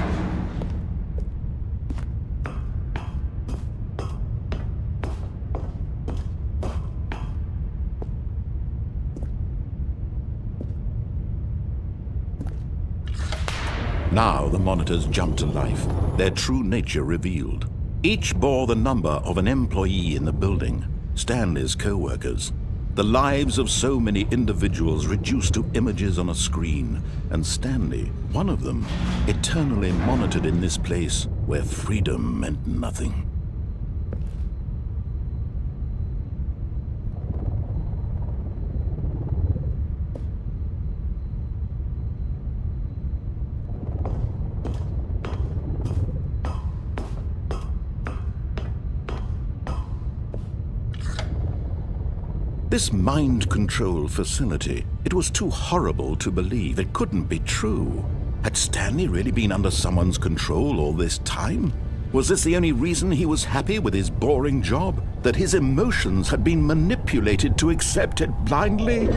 Now the monitors jumped to life, their true nature revealed. Each bore the number of an employee in the building, Stanley's co-workers. The lives of so many individuals reduced to images on a screen, and Stanley, one of them, eternally monitored in this place where freedom meant nothing. This mind control facility, it was too horrible to believe. It couldn't be true. Had Stanley really been under someone's control all this time? Was this the only reason he was happy with his boring job? That his emotions had been manipulated to accept it blindly?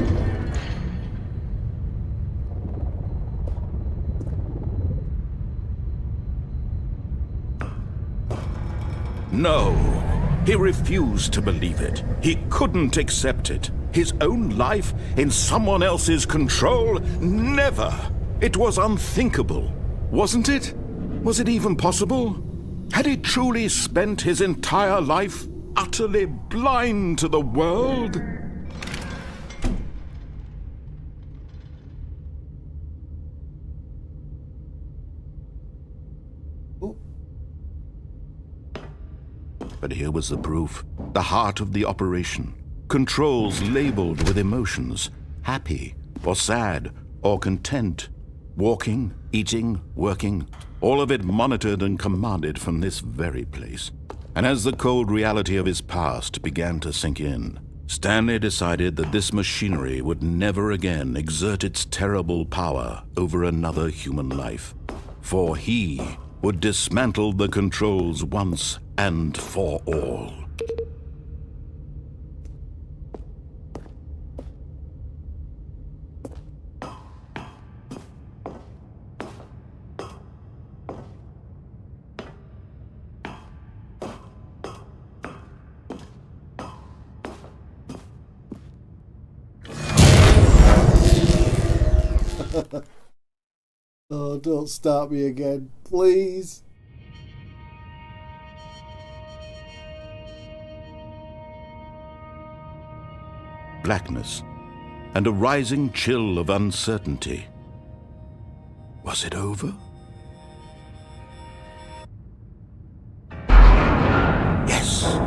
No. He refused to believe it. He couldn't accept it. His own life in someone else's control? Never! It was unthinkable, wasn't it? Was it even possible? Had he truly spent his entire life utterly blind to the world? But here was the proof, the heart of the operation. Controls labeled with emotions, happy or sad or content. Walking, eating, working, all of it monitored and commanded from this very place. And as the cold reality of his past began to sink in, Stanley decided that this machinery would never again exert its terrible power over another human life. For he would dismantle the controls once and for all. Oh, don't start me again, please. Blackness and a rising chill of uncertainty. Was it over? Yes!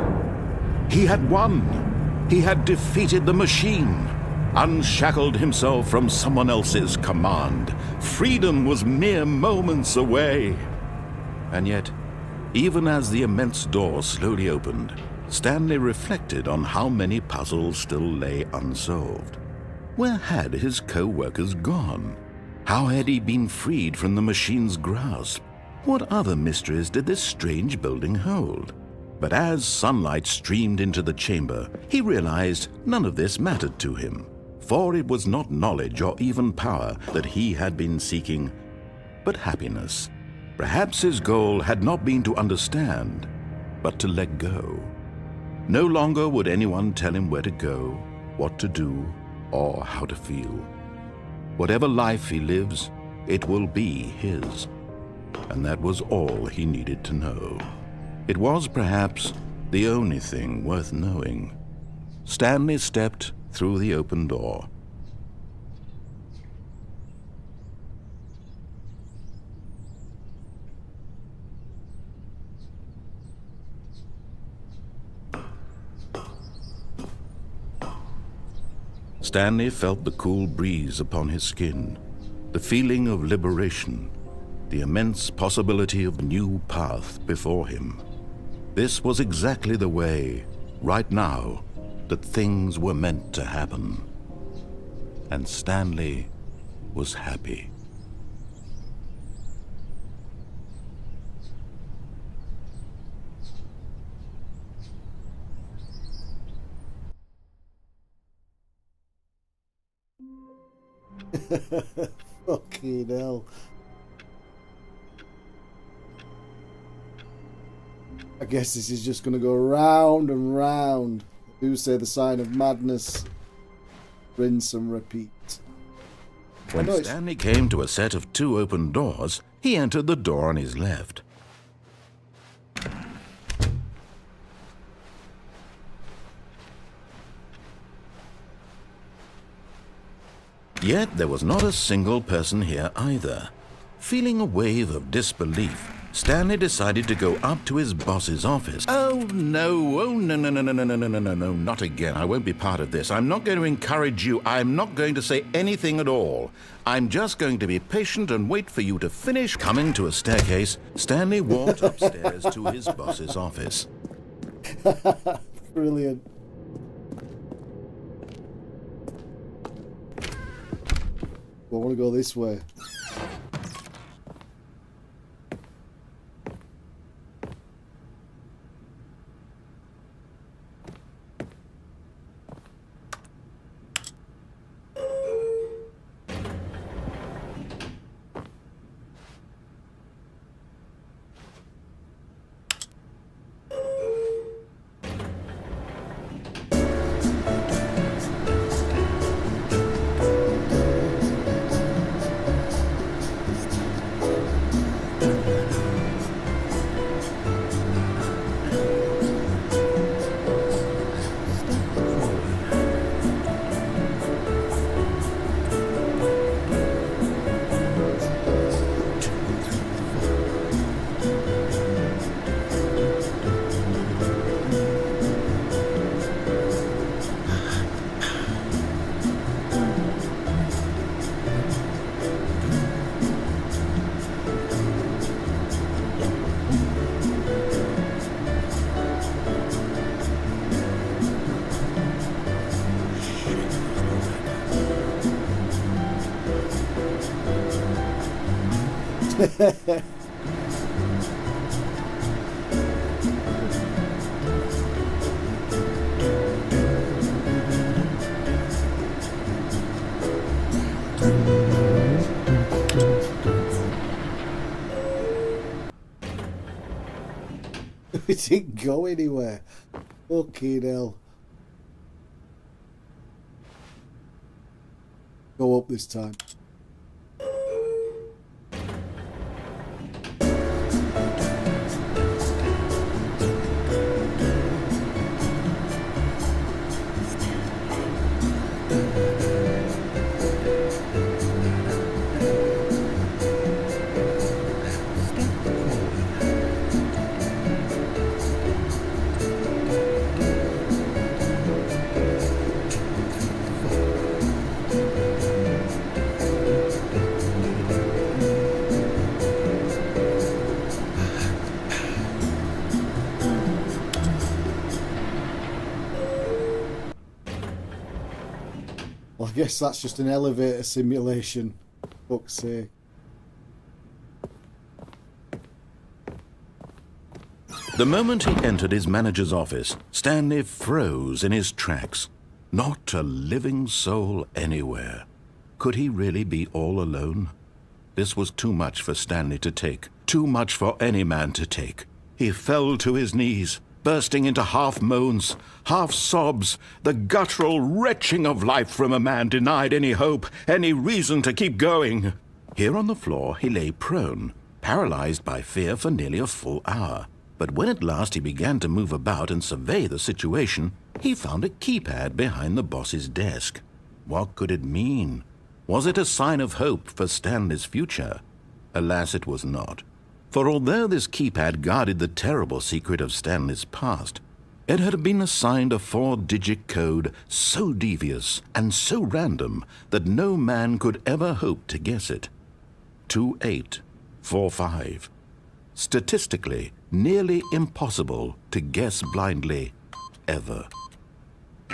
He had won! He had defeated the machine, unshackled himself from someone else's command. Freedom was mere moments away. And yet, even as the immense door slowly opened, Stanley reflected on how many puzzles still lay unsolved. Where had his co-workers gone? How had he been freed from the machine's grasp? What other mysteries did this strange building hold? But as sunlight streamed into the chamber, he realized none of this mattered to him, for it was not knowledge or even power that he had been seeking, but happiness. Perhaps his goal had not been to understand, but to let go. No longer would anyone tell him where to go, what to do, or how to feel. Whatever life he lives, it will be his. And that was all he needed to know. It was perhaps the only thing worth knowing. Stanley stepped through the open door. Stanley felt the cool breeze upon his skin. The feeling of liberation, the immense possibility of a new path before him. This was exactly the way, right now, that things were meant to happen. And Stanley was happy. Fucking hell. I guess this is just going to go round and round. I do say the sign of madness. Rinse and repeat. When Stanley came to a set of 2 open doors, he entered the door on his left. Yet there was not a single person here either. Feeling a wave of disbelief, Stanley decided to go up to his boss's office. Oh no, not again. I won't be part of this. I'm not going to encourage you. I'm not going to say anything at all. I'm just going to be patient and wait for you to finish. Coming to a staircase, Stanley walked upstairs to his boss's office. Brilliant. I want to go this way. It didn't go anywhere. Fucking hell. Go up this time. Well, I guess that's just an elevator simulation. Fuck's sake. The moment he entered his manager's office, Stanley froze in his tracks. Not a living soul anywhere. Could he really be all alone? This was too much for Stanley to take. Too much for any man to take. He fell to his knees, bursting into half moans, half sobs, the guttural retching of life from a man denied any hope, any reason to keep going. Here on the floor he lay prone, paralyzed by fear for nearly a full hour. But when at last he began to move about and survey the situation, he found a keypad behind the boss's desk. What could it mean? Was it a sign of hope for Stanley's future? Alas, it was not. For although this keypad guarded the terrible secret of Stanley's past, It had been assigned a 4-digit code so devious and so random that no man could ever hope to guess it. 2845. Statistically, nearly impossible to guess blindly, ever.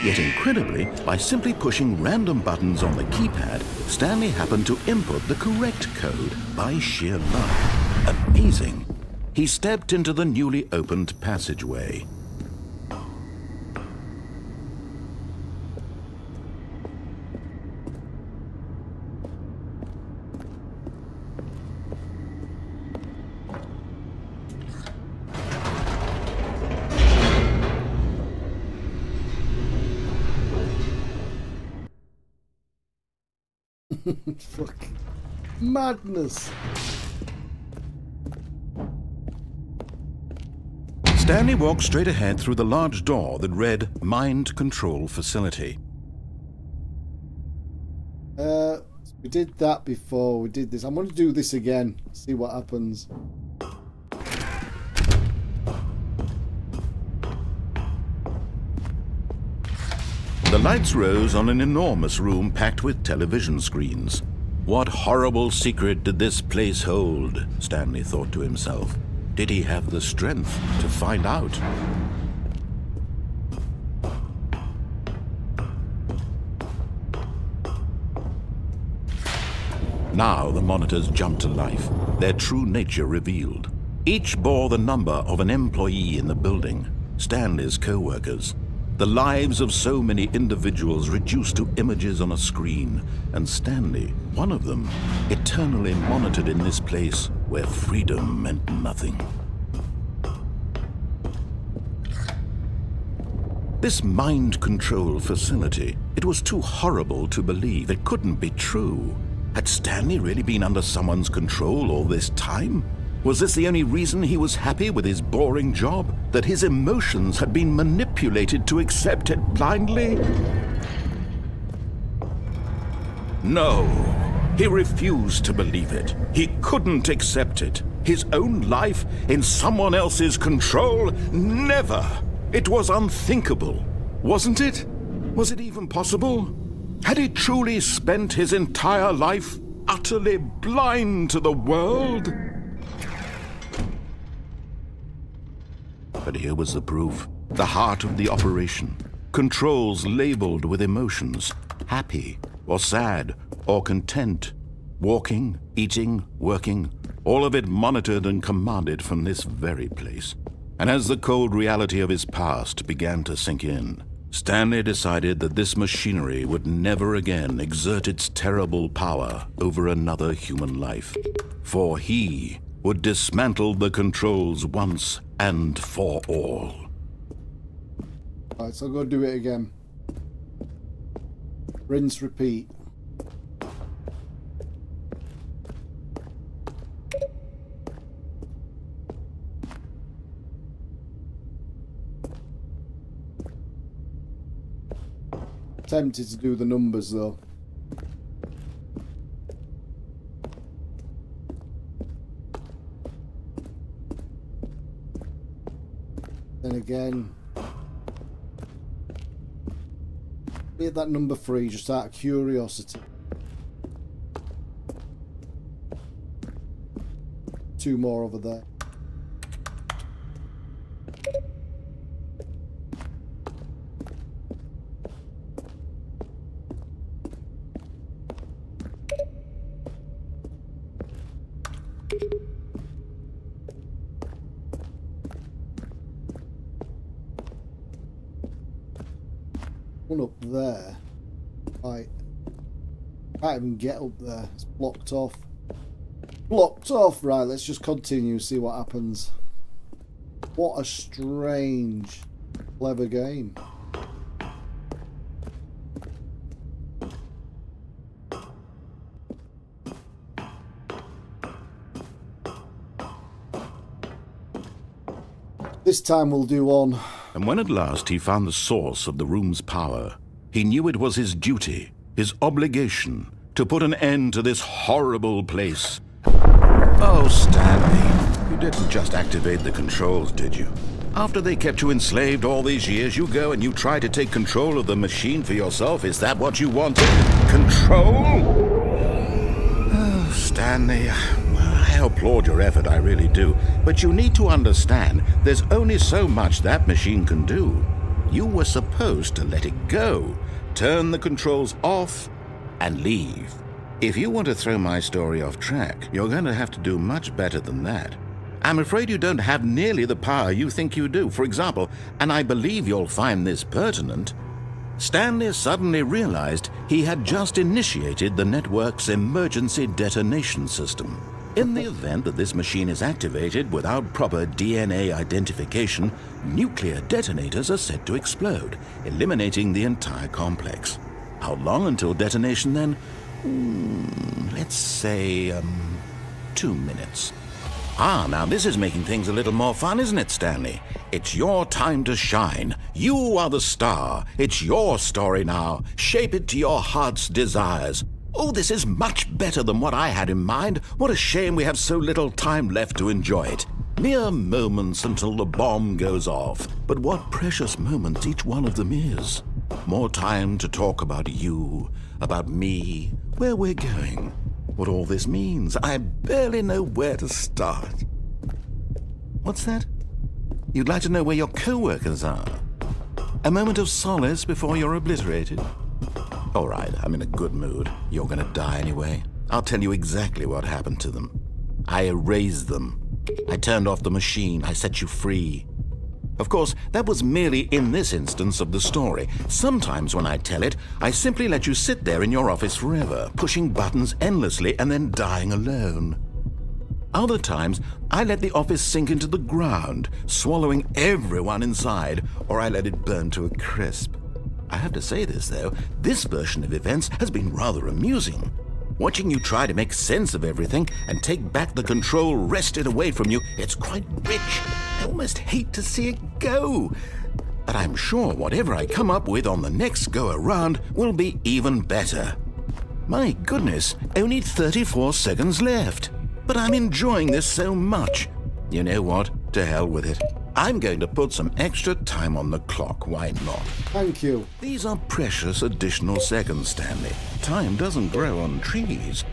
Yet incredibly, by simply pushing random buttons on the keypad, Stanley happened to input the correct code by sheer luck. Amazing. He stepped into the newly opened passageway. Fucking madness. Stanley walked straight ahead through the large door that read Mind Control Facility. We did that before. We did this. I'm going to do this again. See what happens. The lights rose on an enormous room packed with television screens. What horrible secret did this place hold? Stanley thought to himself. Did he have the strength to find out? Now the monitors jumped to life, their true nature revealed. Each bore the number of an employee in the building, Stanley's co-workers. The lives of so many individuals reduced to images on a screen, and Stanley, one of them, eternally monitored in this place where freedom meant nothing. This mind control facility, it was too horrible to believe. It couldn't be true. Had Stanley really been under someone's control all this time? Was this the only reason he was happy with his boring job? That his emotions had been manipulated to accept it blindly? No, he refused to believe it. He couldn't accept it. His own life in someone else's control? Never! It was unthinkable, wasn't it? Was it even possible? Had he truly spent his entire life utterly blind to the world? But here was the proof, the heart of the operation. Controls labeled with emotions, happy or sad or content. Walking, eating, working, all of it monitored and commanded from this very place. And as the cold reality of his past began to sink in, Stanley decided that this machinery would never again exert its terrible power over another human life. For he would dismantle the controls once and for all. Right, so I'll go do it again. Rinse, repeat. Tempted to do the numbers though. Then again, be at that number 3 just out of curiosity. 2 more over there. One up there. Right. Can't even get up there. It's blocked off. Blocked off! Right, let's just continue, see what happens. What a strange, clever game. This time we'll do on. And when at last he found the source of the room's power, he knew it was his duty, his obligation, to put an end to this horrible place. Oh, Stanley, you didn't just activate the controls, did you? After they kept you enslaved all these years, you go and you try to take control of the machine for yourself? Is that what you wanted? Control? Oh, Stanley, I applaud your effort, I really do. But you need to understand, there's only so much that machine can do. You were supposed to let it go, turn the controls off, and leave. If you want to throw my story off track, you're going to have to do much better than that. I'm afraid you don't have nearly the power you think you do. For example, and I believe you'll find this pertinent, Stanley suddenly realized he had just initiated the network's emergency detonation system. In the event that this machine is activated without proper DNA identification, nuclear detonators are set to explode, eliminating the entire complex. How long until detonation then? Let's say, 2 minutes. Now this is making things a little more fun, isn't it, Stanley? It's your time to shine. You are the star. It's your story now. Shape it to your heart's desires. Oh, this is much better than what I had in mind. What a shame we have so little time left to enjoy it. Mere moments until the bomb goes off. But what precious moments each one of them is. More time to talk about you, about me, where we're going. What all this means, I barely know where to start. What's that? You'd like to know where your co-workers are? A moment of solace before you're obliterated? All right, I'm in a good mood. You're gonna die anyway. I'll tell you exactly what happened to them. I erased them. I turned off the machine. I set you free. Of course, that was merely in this instance of the story. Sometimes when I tell it, I simply let you sit there in your office forever, pushing buttons endlessly and then dying alone. Other times, I let the office sink into the ground, swallowing everyone inside, or I let it burn to a crisp. I have to say this, though, this version of events has been rather amusing. Watching you try to make sense of everything and take back the control wrested away from you, it's quite rich. I almost hate to see it go. But I'm sure whatever I come up with on the next go-around will be even better. My goodness, only 34 seconds left. But I'm enjoying this so much. You know what? To hell with it. I'm going to put some extra time on the clock. Why not? Thank you. These are precious additional seconds, Stanley. Time doesn't grow on trees.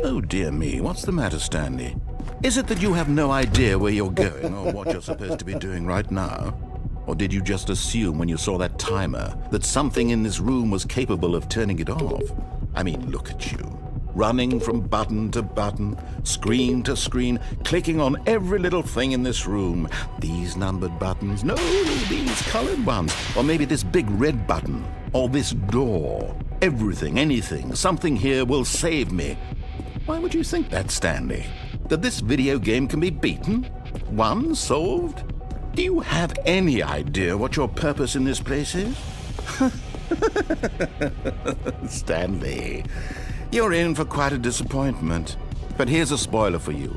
Oh dear me, what's the matter, Stanley? Is it that you have no idea where you're going or what you're supposed to be doing right now? Or did you just assume when you saw that timer that something in this room was capable of turning it off? I mean, look at you. Running from button to button, screen to screen, clicking on every little thing in this room. These numbered buttons, no, these colored ones. Or maybe this big red button, or this door. Everything, anything, something here will save me. Why would you think that, Stanley? That this video game can be beaten? Won? Solved? Do you have any idea what your purpose in this place is? Stanley, you're in for quite a disappointment. But here's a spoiler for you.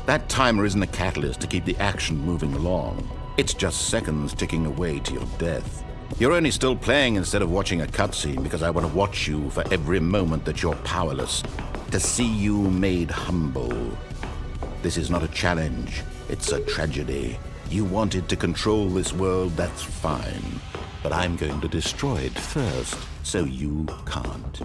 That timer isn't a catalyst to keep the action moving along. It's just seconds ticking away to your death. You're only still playing instead of watching a cutscene because I want to watch you for every moment that you're powerless. To see you made humble. This is not a challenge. It's a tragedy. You wanted to control this world, that's fine. But I'm going to destroy it first, so you can't.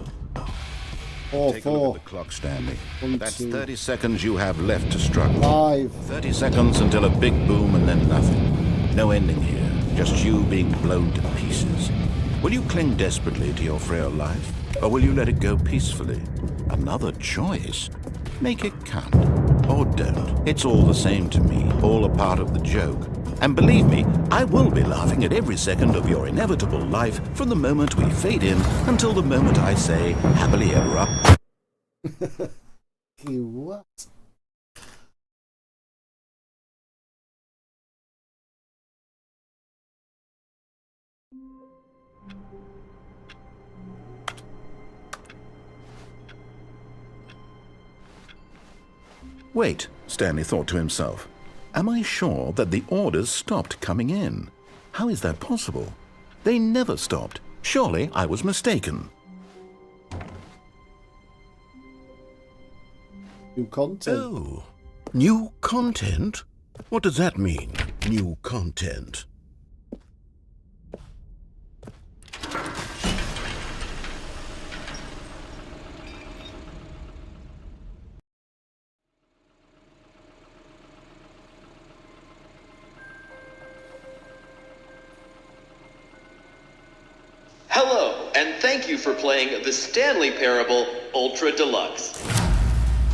Take a look at the clock, Stanley. That's 30 seconds you have left to struggle. 5. 30 seconds until a big boom and then nothing. No ending here, just you being blown to pieces. Will you cling desperately to your frail life, or will you let it go peacefully? Another choice. Make it count. Or don't. It's all the same to me, all a part of the joke. And believe me, I will be laughing at every second of your inevitable life from the moment we fade in until the moment I say, happily ever up. You what? Wait, Stanley thought to himself. Am I sure that the orders stopped coming in? How is that possible? They never stopped. Surely I was mistaken. New content. Oh, new content? What does that mean? new content. Hello, and thank you for playing the Stanley Parable Ultra Deluxe.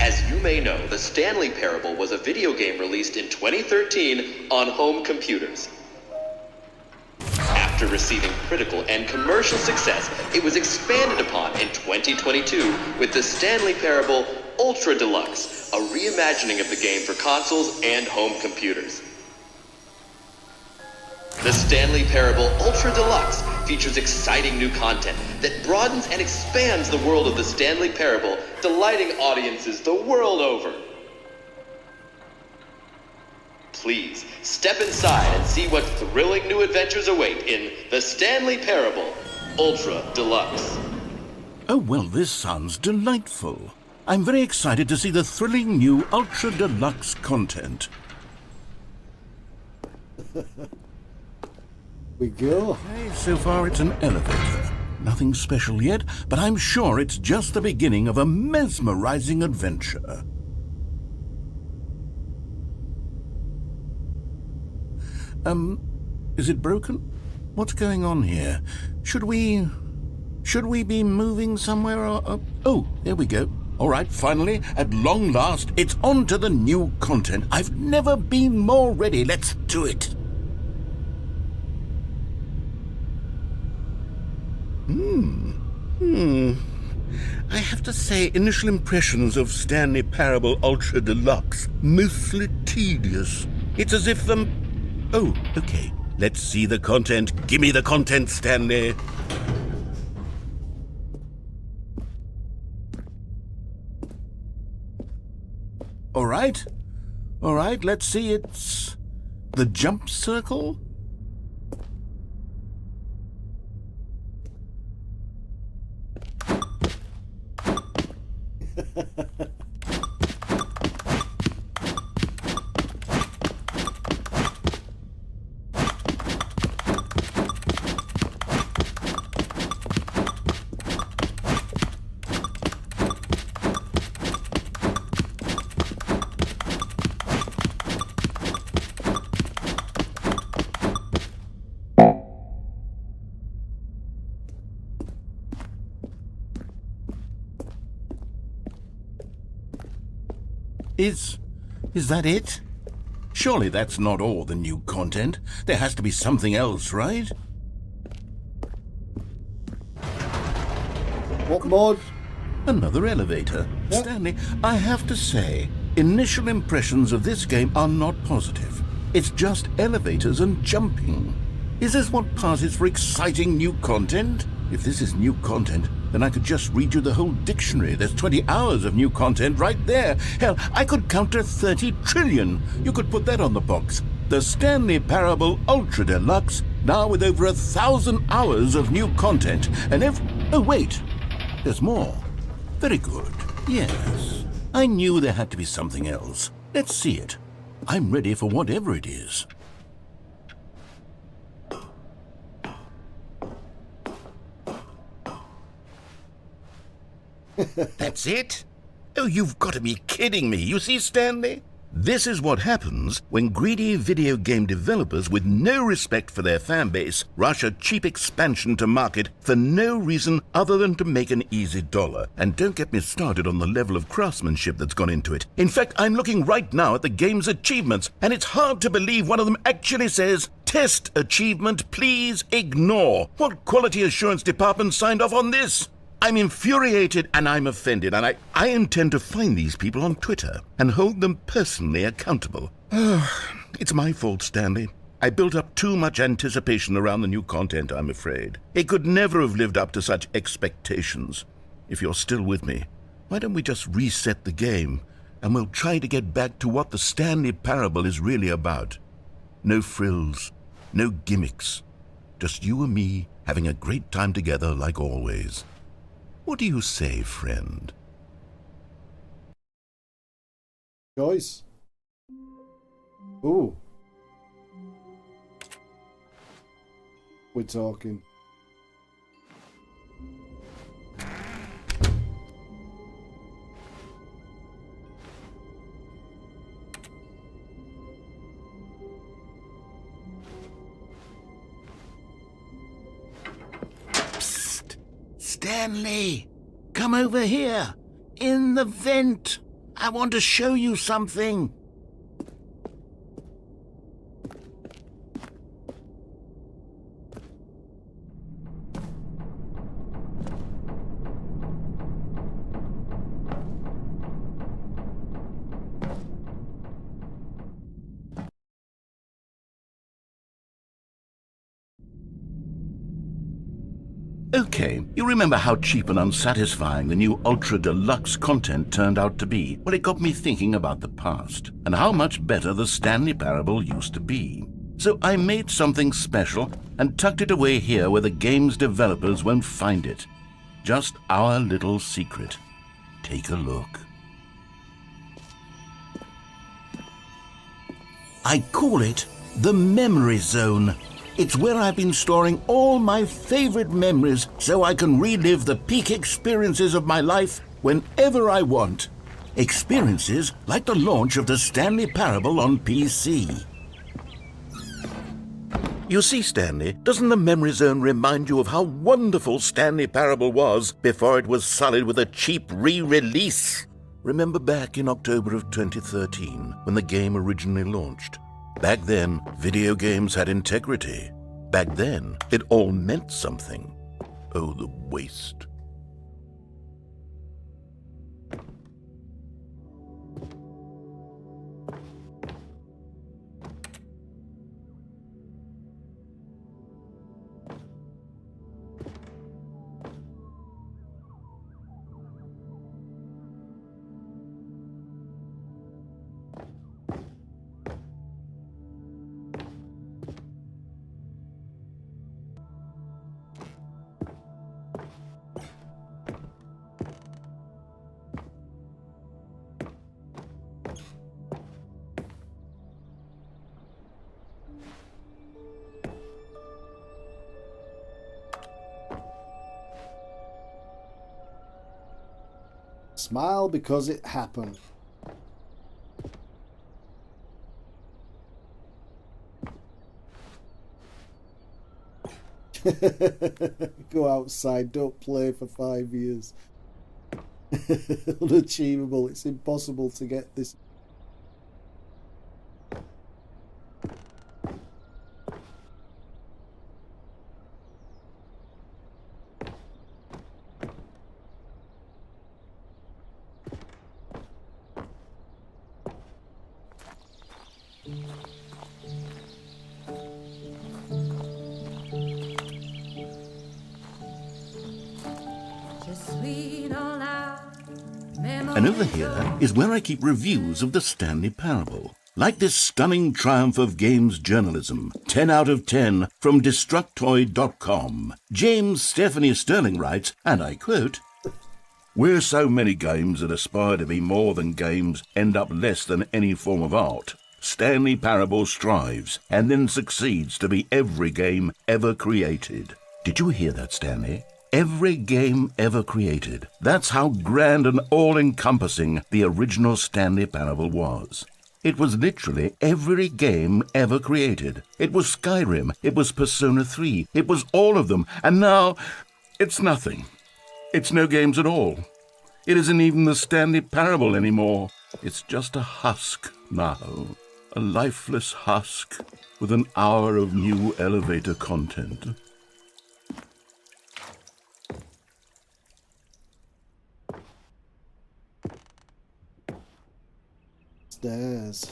As you may know, the Stanley Parable was a video game released in 2013 on home computers. After receiving critical and commercial success, it was expanded upon in 2022 with the Stanley Parable Ultra Deluxe, a reimagining of the game for consoles and home computers. The Stanley Parable Ultra Deluxe features exciting new content that broadens and expands the world of the Stanley Parable, delighting audiences the world over. Please, step inside and see what thrilling new adventures await in the Stanley Parable Ultra Deluxe. Oh, well, this sounds delightful. I'm very excited to see the thrilling new Ultra Deluxe content. We go. Okay, so far it's an elevator. Nothing special yet, but I'm sure it's just the beginning of a mesmerizing adventure. Is it broken? What's going on here? Should we be moving somewhere or... Oh, there we go. All right, finally, at long last, it's on to the new content. I've never been more ready. Let's do it. I have to say, initial impressions of Stanley Parable Ultra Deluxe, mostly tedious. It's as if Oh, okay. Let's see the content. Give me the content, Stanley. All right, let's see. It's the jump circle. Is that it? Surely that's not all the new content. There has to be something else, right? What mod? Another elevator. Yep. Stanley, I have to say, initial impressions of this game are not positive. It's just elevators and jumping. Is this what passes for exciting new content? If this is new content, then I could just read you the whole dictionary. There's 20 hours of new content right there. Hell, I could count to 30 trillion. You could put that on the box. The Stanley Parable Ultra Deluxe, now with over 1,000 hours of new content. And oh, wait. There's more. Very good. Yes. I knew there had to be something else. Let's see it. I'm ready for whatever it is. That's it? Oh, you've got to be kidding me. You see, Stanley? This is what happens when greedy video game developers with no respect for their fan base rush a cheap expansion to market for no reason other than to make an easy dollar. And don't get me started on the level of craftsmanship that's gone into it. In fact, I'm looking right now at the game's achievements, and it's hard to believe one of them actually says, "Test achievement, please ignore." What quality assurance department signed off on this? I'm infuriated and I'm offended, and I intend to find these people on Twitter and hold them personally accountable. It's my fault, Stanley. I built up too much anticipation around the new content, I'm afraid. It could never have lived up to such expectations. If you're still with me, why don't we just reset the game, and we'll try to get back to what the Stanley Parable is really about. No frills, no gimmicks. Just you and me having a great time together like always. What do you say, friend? Choice. Ooh. we're talking. Psst! Stanley! Come over here! In the vent! I want to show you something! Okay, you remember how cheap and unsatisfying the new Ultra Deluxe content turned out to be? Well, it got me thinking about the past, and how much better the Stanley Parable used to be. So I made something special and tucked it away here where the game's developers won't find it. Just our little secret. Take a look. I call it the Memory Zone. It's where I've been storing all my favorite memories so I can relive the peak experiences of my life whenever I want. Experiences like the launch of the Stanley Parable on PC. You see, Stanley, doesn't the Memory Zone remind you of how wonderful Stanley Parable was before it was sullied with a cheap re-release? Remember back in October of 2013 when the game originally launched? Back then, video games had integrity. Back then, it all meant something. Oh, the waste. Smile because it happened. Go outside, don't play for 5 years. Unachievable, it's impossible to get this. And over here is where I keep reviews of the Stanley Parable. Like this stunning triumph of games journalism, 10 out of 10 from Destructoid.com. James Stephanie Sterling writes, and I quote, "Where so many games that aspire to be more than games end up less than any form of art, Stanley Parable strives and then succeeds to be every game ever created." Did you hear that, Stanley? Every game ever created. That's how grand and all-encompassing the original Stanley Parable was. It was literally every game ever created. It was Skyrim, it was Persona 3, it was all of them, and now it's nothing. It's no games at all. It isn't even the Stanley Parable anymore. It's just a husk now. A lifeless husk with an hour of new elevator content. Stairs.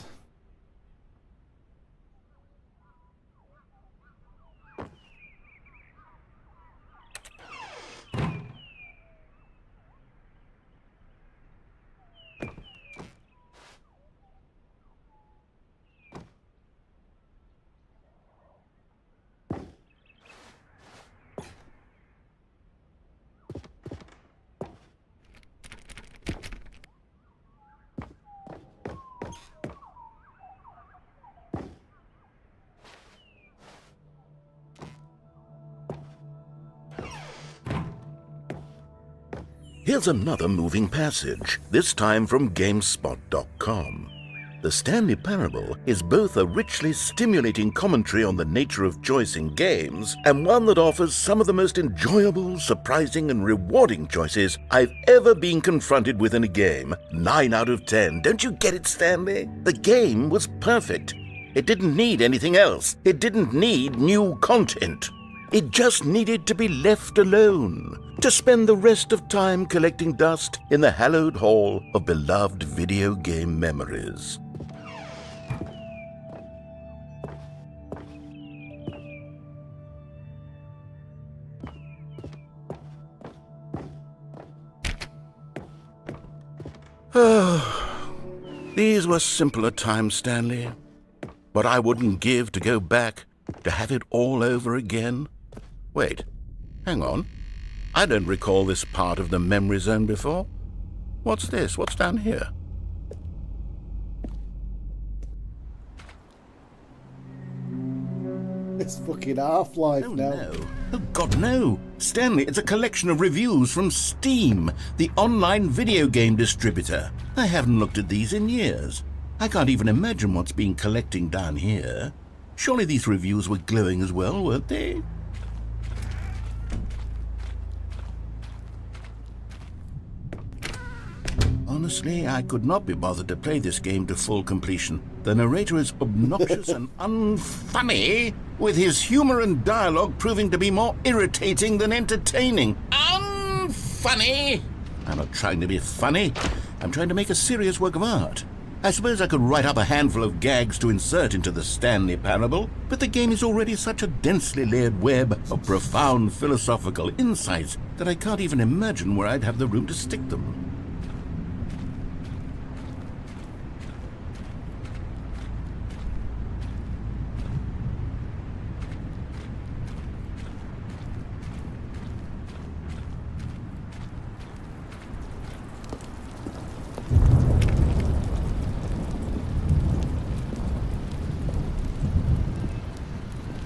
Here's another moving passage, this time from GameSpot.com. The Stanley Parable is both a richly stimulating commentary on the nature of choice in games and one that offers some of the most enjoyable, surprising, and rewarding choices I've ever been confronted with in a game. 9 out of 10. Don't you get it, Stanley? The game was perfect. It didn't need anything else. It didn't need new content. It just needed to be left alone, to spend the rest of time collecting dust in the hallowed hall of beloved video game memories. These were simpler times, Stanley. What I wouldn't give to go back, to have it all over again. Wait, hang on. I don't recall this part of the memory zone before. What's this? What's down here? It's fucking Half-Life Oh, now. no. Oh, God, no. Stanley, it's a collection of reviews from Steam, the online video game distributor. I haven't looked at these in years. I can't even imagine what's been collecting down here. Surely these reviews were glowing as well, weren't they? Honestly, I could not be bothered to play this game to full completion. The narrator is obnoxious and unfunny, with his humor and dialogue proving to be more irritating than entertaining. Unfunny! I'm not trying to be funny. I'm trying to make a serious work of art. I suppose I could write up a handful of gags to insert into the Stanley Parable, but the game is already such a densely layered web of profound philosophical insights that I can't even imagine where I'd have the room to stick them.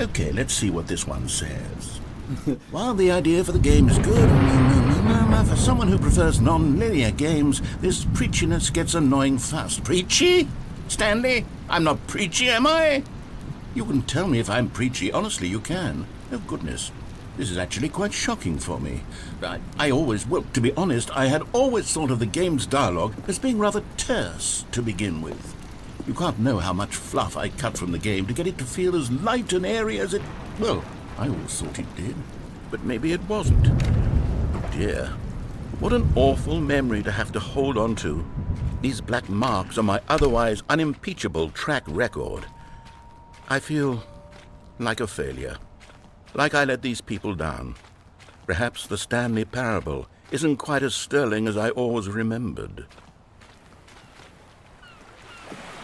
Okay, let's see what this one says. While the idea for the game is good, for someone who prefers non-linear games, this preachiness gets annoying fast. Preachy? Stanley? I'm not preachy, am I? You can tell me if I'm preachy. Honestly, you can. Oh, goodness. This is actually quite shocking for me. To be honest, I had always thought of the game's dialogue as being rather terse to begin with. You can't know how much fluff I cut from the game to get it to feel as light and airy as it... Well, I always thought it did, but maybe it wasn't. Oh dear, what an awful memory to have to hold on to. These black marks on my otherwise unimpeachable track record. I feel like a failure, like I let these people down. Perhaps the Stanley Parable isn't quite as sterling as I always remembered.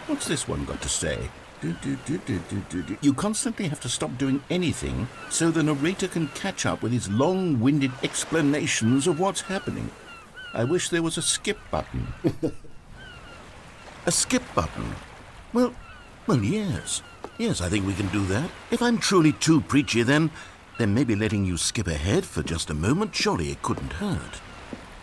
What's this one got to say? You constantly have to stop doing anything so the narrator can catch up with his long-winded explanations of what's happening. I wish there was a skip button. A skip button? Well, yes. Yes, I think we can do that. If I'm truly too preachy, then maybe letting you skip ahead for just a moment, surely it couldn't hurt.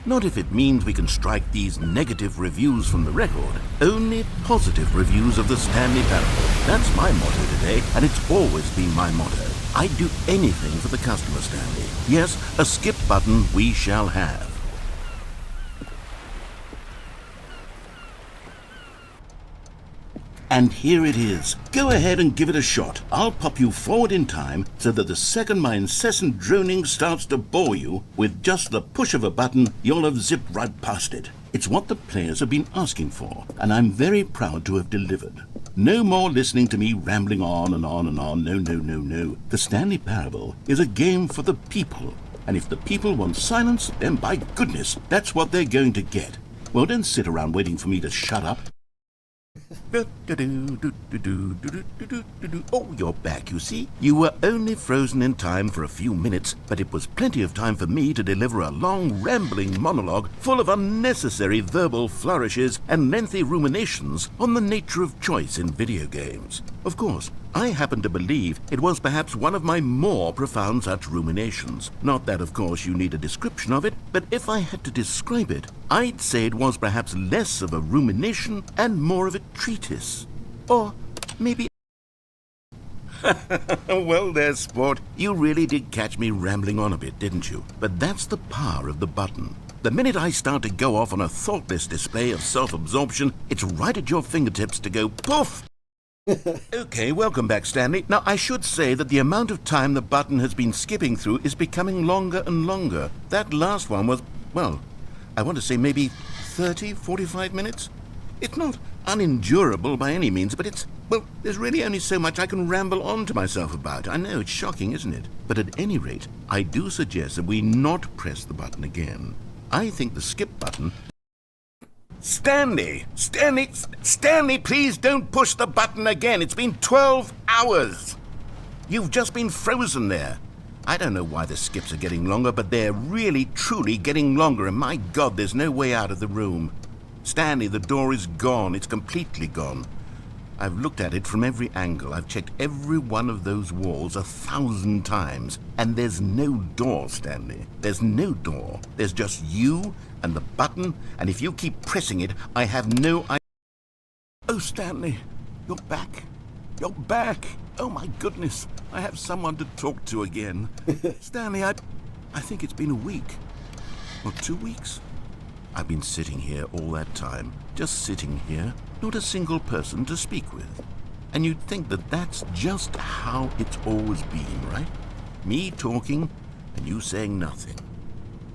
Not if it means we can strike these negative reviews from the record. Only positive reviews of the Stanley Parable. That's my motto today, and it's always been my motto. I'd do anything for the customer, Stanley. Yes, a skip button we shall have. And here it is. Go ahead and give it a shot. I'll pop you forward in time so that the second my incessant droning starts to bore you, with just the push of a button, you'll have zipped right past it. It's what the players have been asking for, and I'm very proud to have delivered. No more listening to me rambling on and on and on. No. The Stanley Parable is a game for the people, and if the people want silence, then by goodness, that's what they're going to get. Well, don't sit around waiting for me to shut up. Oh, you're back, you see. You were only frozen in time for a few minutes, but it was plenty of time for me to deliver a long, rambling monologue full of unnecessary verbal flourishes and lengthy ruminations on the nature of choice in video games. Of course, I happen to believe it was perhaps one of my more profound such ruminations. Not that, of course, you need a description of it, but if I had to describe it, I'd say it was perhaps less of a rumination and more of a treatise. Or maybe... Well, there's sport. You really did catch me rambling on a bit, didn't you? But that's the power of the button. The minute I start to go off on a thoughtless display of self-absorption, it's right at your fingertips to go poof! Okay, welcome back, Stanley. Now, I should say that the amount of time the button has been skipping through is becoming longer and longer. That last one was, well, I want to say maybe 30, 45 minutes? It's not unendurable by any means, but well, there's really only so much I can ramble on to myself about. I know, it's shocking, isn't it? But at any rate, I do suggest that we not press the button again. I think the skip button... Stanley, please don't push the button again. It's been 12 hours. You've just been frozen there. I don't know why the skips are getting longer, but they're really, truly getting longer, and my God, there's no way out of the room. Stanley, the door is gone. It's completely gone. I've looked at it from every angle. I've checked every one of those walls 1,000 times, and there's no door, Stanley. There's no door. There's just you and the button, and if you keep pressing it, I have no idea. Oh, Stanley, you're back. You're back. Oh, my goodness. I have someone to talk to again. Stanley, I think it's been a week. Or 2 weeks. I've been sitting here all that time, just sitting here, not a single person to speak with. And you'd think that that's just how it's always been, right? Me talking and you saying nothing.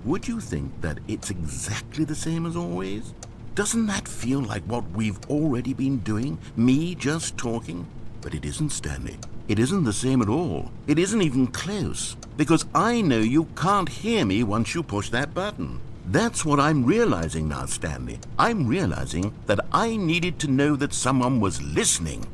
Would you think that it's exactly the same as always? Doesn't that feel like what we've already been doing? Me just talking? But it isn't, Stanley. It isn't the same at all. It isn't even close. Because I know you can't hear me once you push that button. That's what I'm realizing now, Stanley. I'm realizing that I needed to know that someone was listening.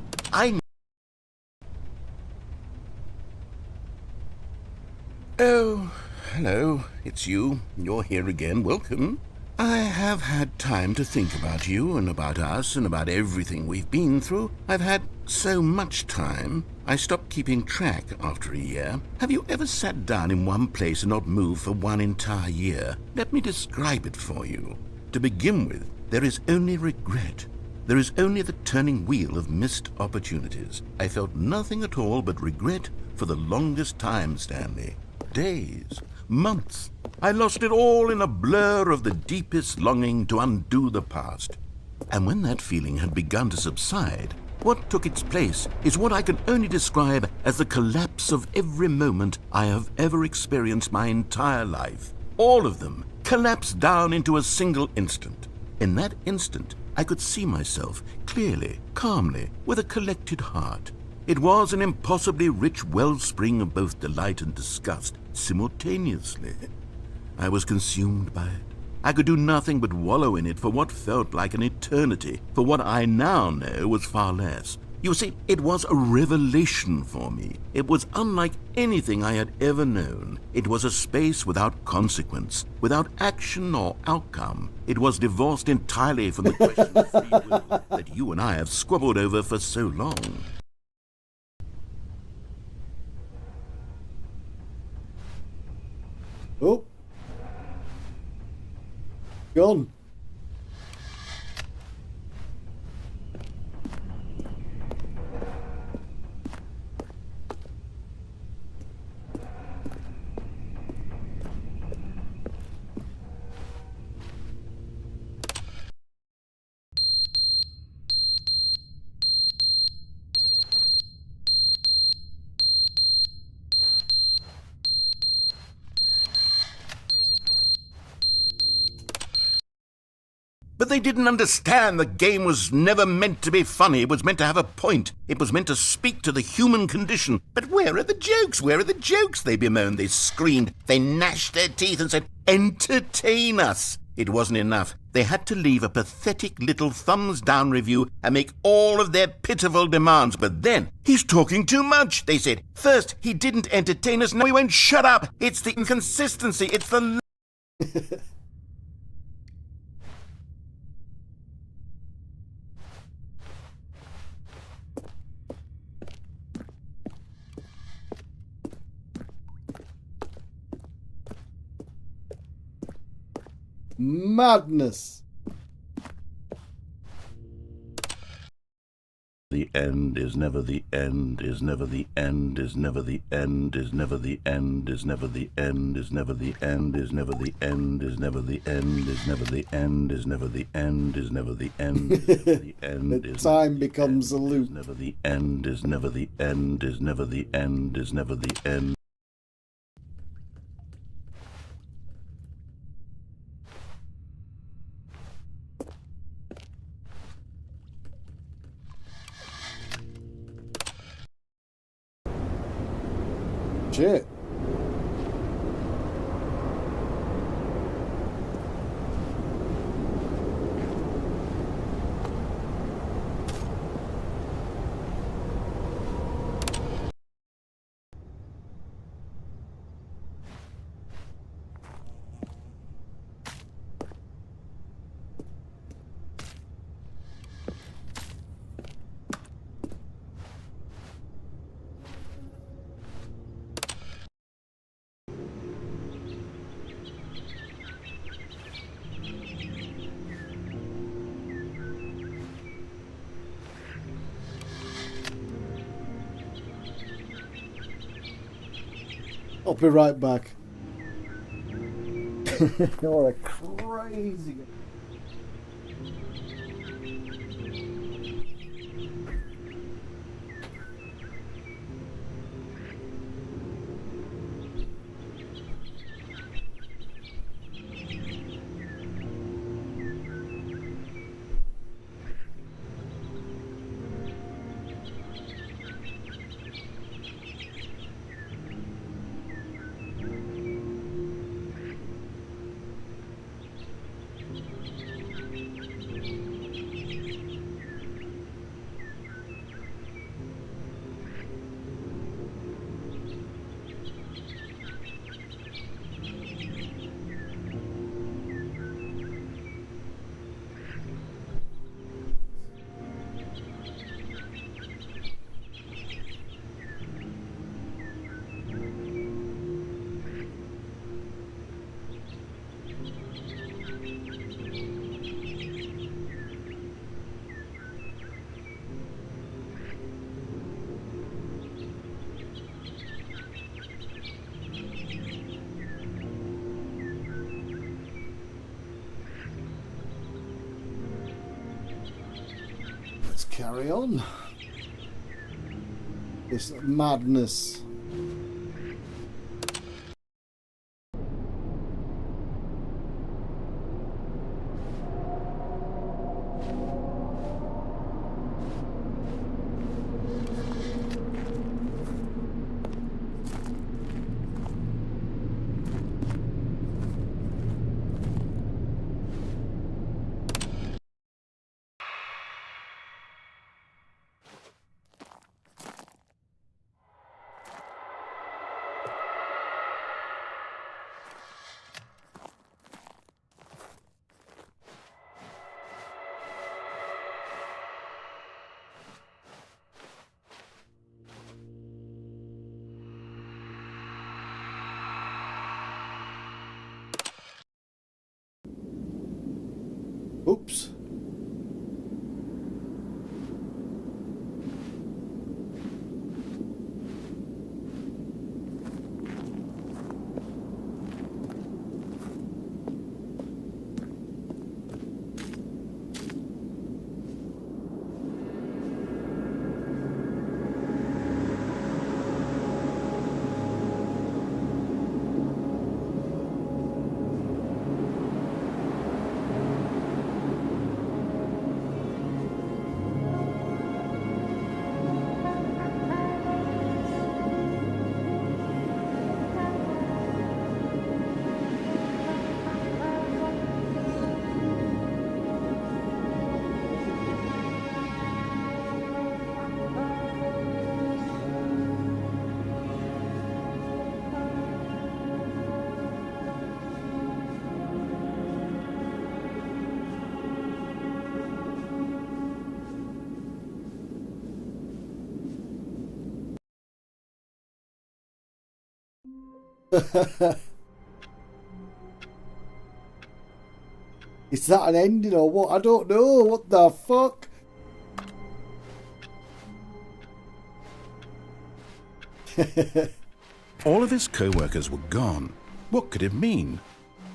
Oh, hello. It's you. You're here again. Welcome. I have had time to think about you and about us and about everything we've been through. I've had so much time. I stopped keeping track after a year. Have you ever sat down in one place and not moved for one entire year? Let me describe it for you. To begin with, there is only regret. There is only the turning wheel of missed opportunities. I felt nothing at all but regret for the longest time, Stanley. Days, months. I lost it all in a blur of the deepest longing to undo the past. And when that feeling had begun to subside, what took its place is what I can only describe as the collapse of every moment I have ever experienced my entire life. All of them collapsed down into a single instant. In that instant, I could see myself clearly, calmly, with a collected heart. It was an impossibly rich wellspring of both delight and disgust simultaneously. I was consumed by it. I could do nothing but wallow in it for what felt like an eternity, for what I now know was far less. You see, it was a revelation for me. It was unlike anything I had ever known. It was a space without consequence, without action or outcome. It was divorced entirely from the question of free will that you and I have squabbled over for so long. Oh. Gone. But they didn't understand the game was never meant to be funny. It was meant to have a point. It was meant to speak to the human condition. But where are the jokes? Where are the jokes? They bemoaned, they screamed, they gnashed their teeth and said, entertain us. It wasn't enough. They had to leave a pathetic little thumbs-down review and make all of their pitiful demands. But then, he's talking too much, they said. First, he didn't entertain us. Now he won't shut up. It's the inconsistency. It's the... Madness. The end is never the end, is never the end, is never the end, is never the end, is never the end, is never the end, is never the end, is never the end, is never the end, is never the end, is never the end, is never the end. The time becomes a loop. Never the end, is never the end, is never the end, is never the end. Shit. I'll be right back. You're a crazy guy. Carry on. This madness. Oops. Is that an ending or what? I don't know. What the fuck? All of his co-workers were gone. What could it mean?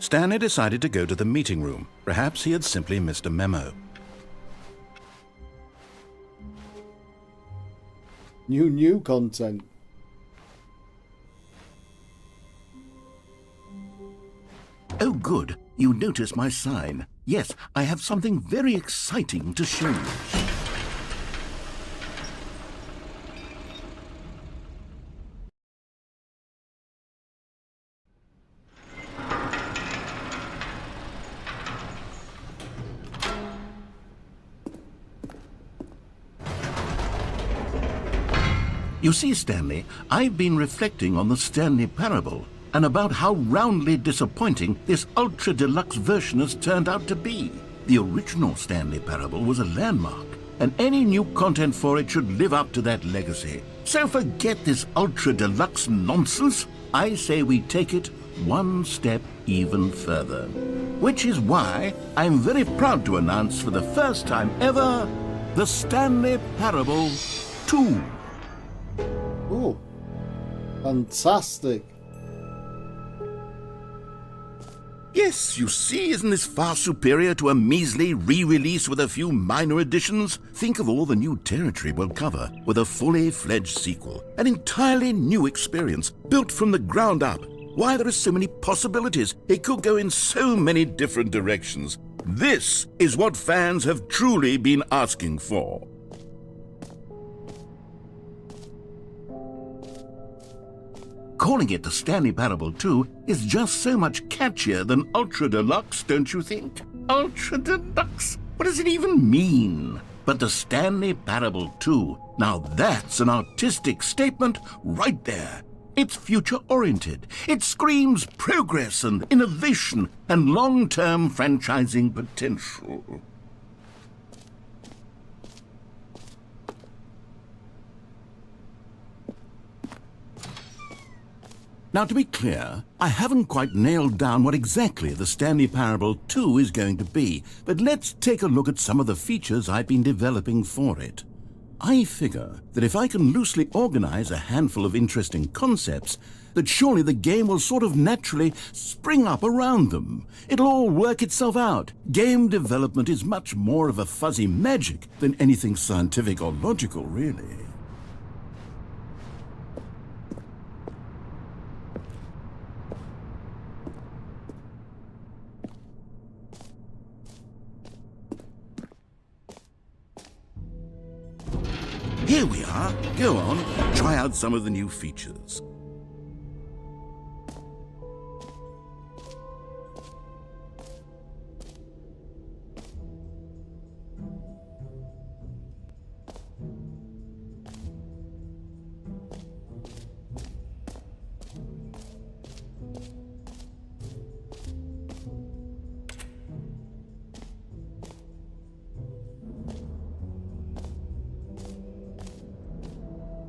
Stanley decided to go to the meeting room. Perhaps he had simply missed a memo. New content. Oh, good. You notice my sign. Yes, I have something very exciting to show you. You see, Stanley, I've been reflecting on the Stanley Parable and about how roundly disappointing this Ultra Deluxe version has turned out to be. The original Stanley Parable was a landmark, and any new content for it should live up to that legacy. So forget this Ultra Deluxe nonsense. I say we take it one step even further. Which is why I'm very proud to announce for the first time ever, the Stanley Parable 2. Oh, fantastic. Yes, you see, isn't this far superior to a measly re-release with a few minor additions? Think of all the new territory we'll cover with a fully fledged sequel. An entirely new experience, built from the ground up. Why, there are so many possibilities. It could go in so many different directions. This is what fans have truly been asking for. Calling it the Stanley Parable 2 is just so much catchier than Ultra Deluxe, don't you think? Ultra Deluxe? What does it even mean? But the Stanley Parable 2, now that's an artistic statement right there. It's future-oriented. It screams progress and innovation and long-term franchising potential. Now, to be clear, I haven't quite nailed down what exactly the Stanley Parable 2 is going to be, but let's take a look at some of the features I've been developing for it. I figure that if I can loosely organize a handful of interesting concepts, that surely the game will sort of naturally spring up around them. It'll all work itself out. Game development is much more of a fuzzy magic than anything scientific or logical, really. Here we are. Go on, try out some of the new features.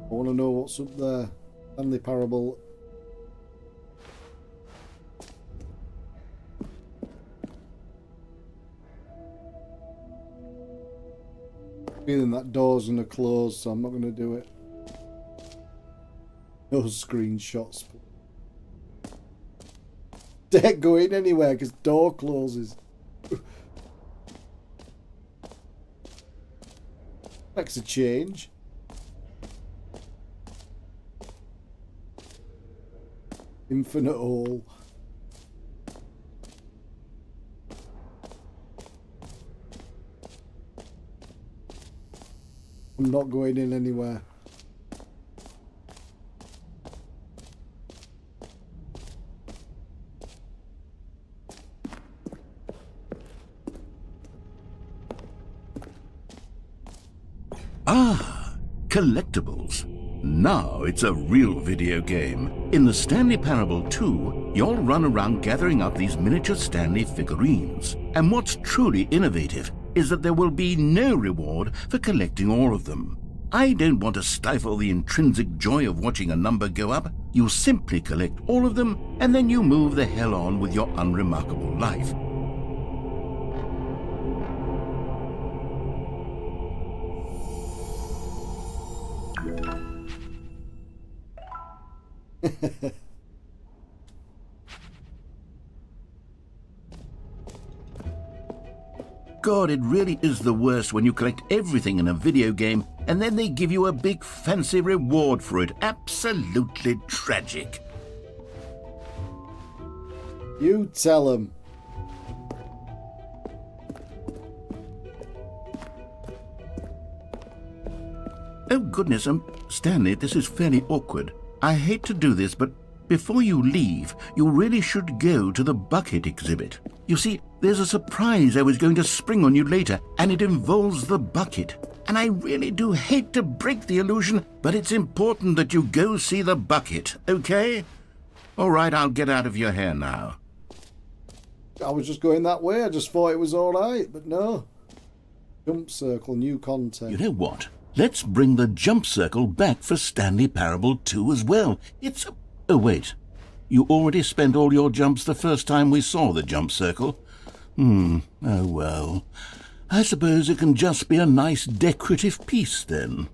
I want to know what's up there. Stanley Parable. Feeling that door's gonna close, so I'm not gonna do it. No screenshots. Don't go in anywhere because door closes. Makes a change. Infinite hole. I'm not going in anywhere. Ah, collectibles. Now it's a real video game. In the Stanley Parable 2, you'll run around gathering up these miniature Stanley figurines. And what's truly innovative is that there will be no reward for collecting all of them. I don't want to stifle the intrinsic joy of watching a number go up. You simply collect all of them, and then you move the hell on with your unremarkable life. God, it really is the worst when you collect everything in a video game and then they give you a big fancy reward for it. Absolutely tragic. You tell him. Oh goodness, Stanley, this is fairly awkward. I hate to do this, but before you leave, you really should go to the bucket exhibit. You see, there's a surprise I was going to spring on you later, and it involves the bucket. And I really do hate to break the illusion, but it's important that you go see the bucket, okay? All right, I'll get out of your hair now. I was just going that way. I just thought it was all right, but no. Jump circle, new content. You know what? Let's bring the jump circle back for Stanley Parable 2 as well. It's a... Oh, wait. You already spent all your jumps the first time we saw the jump circle. Oh, well. I suppose it can just be a nice decorative piece, then.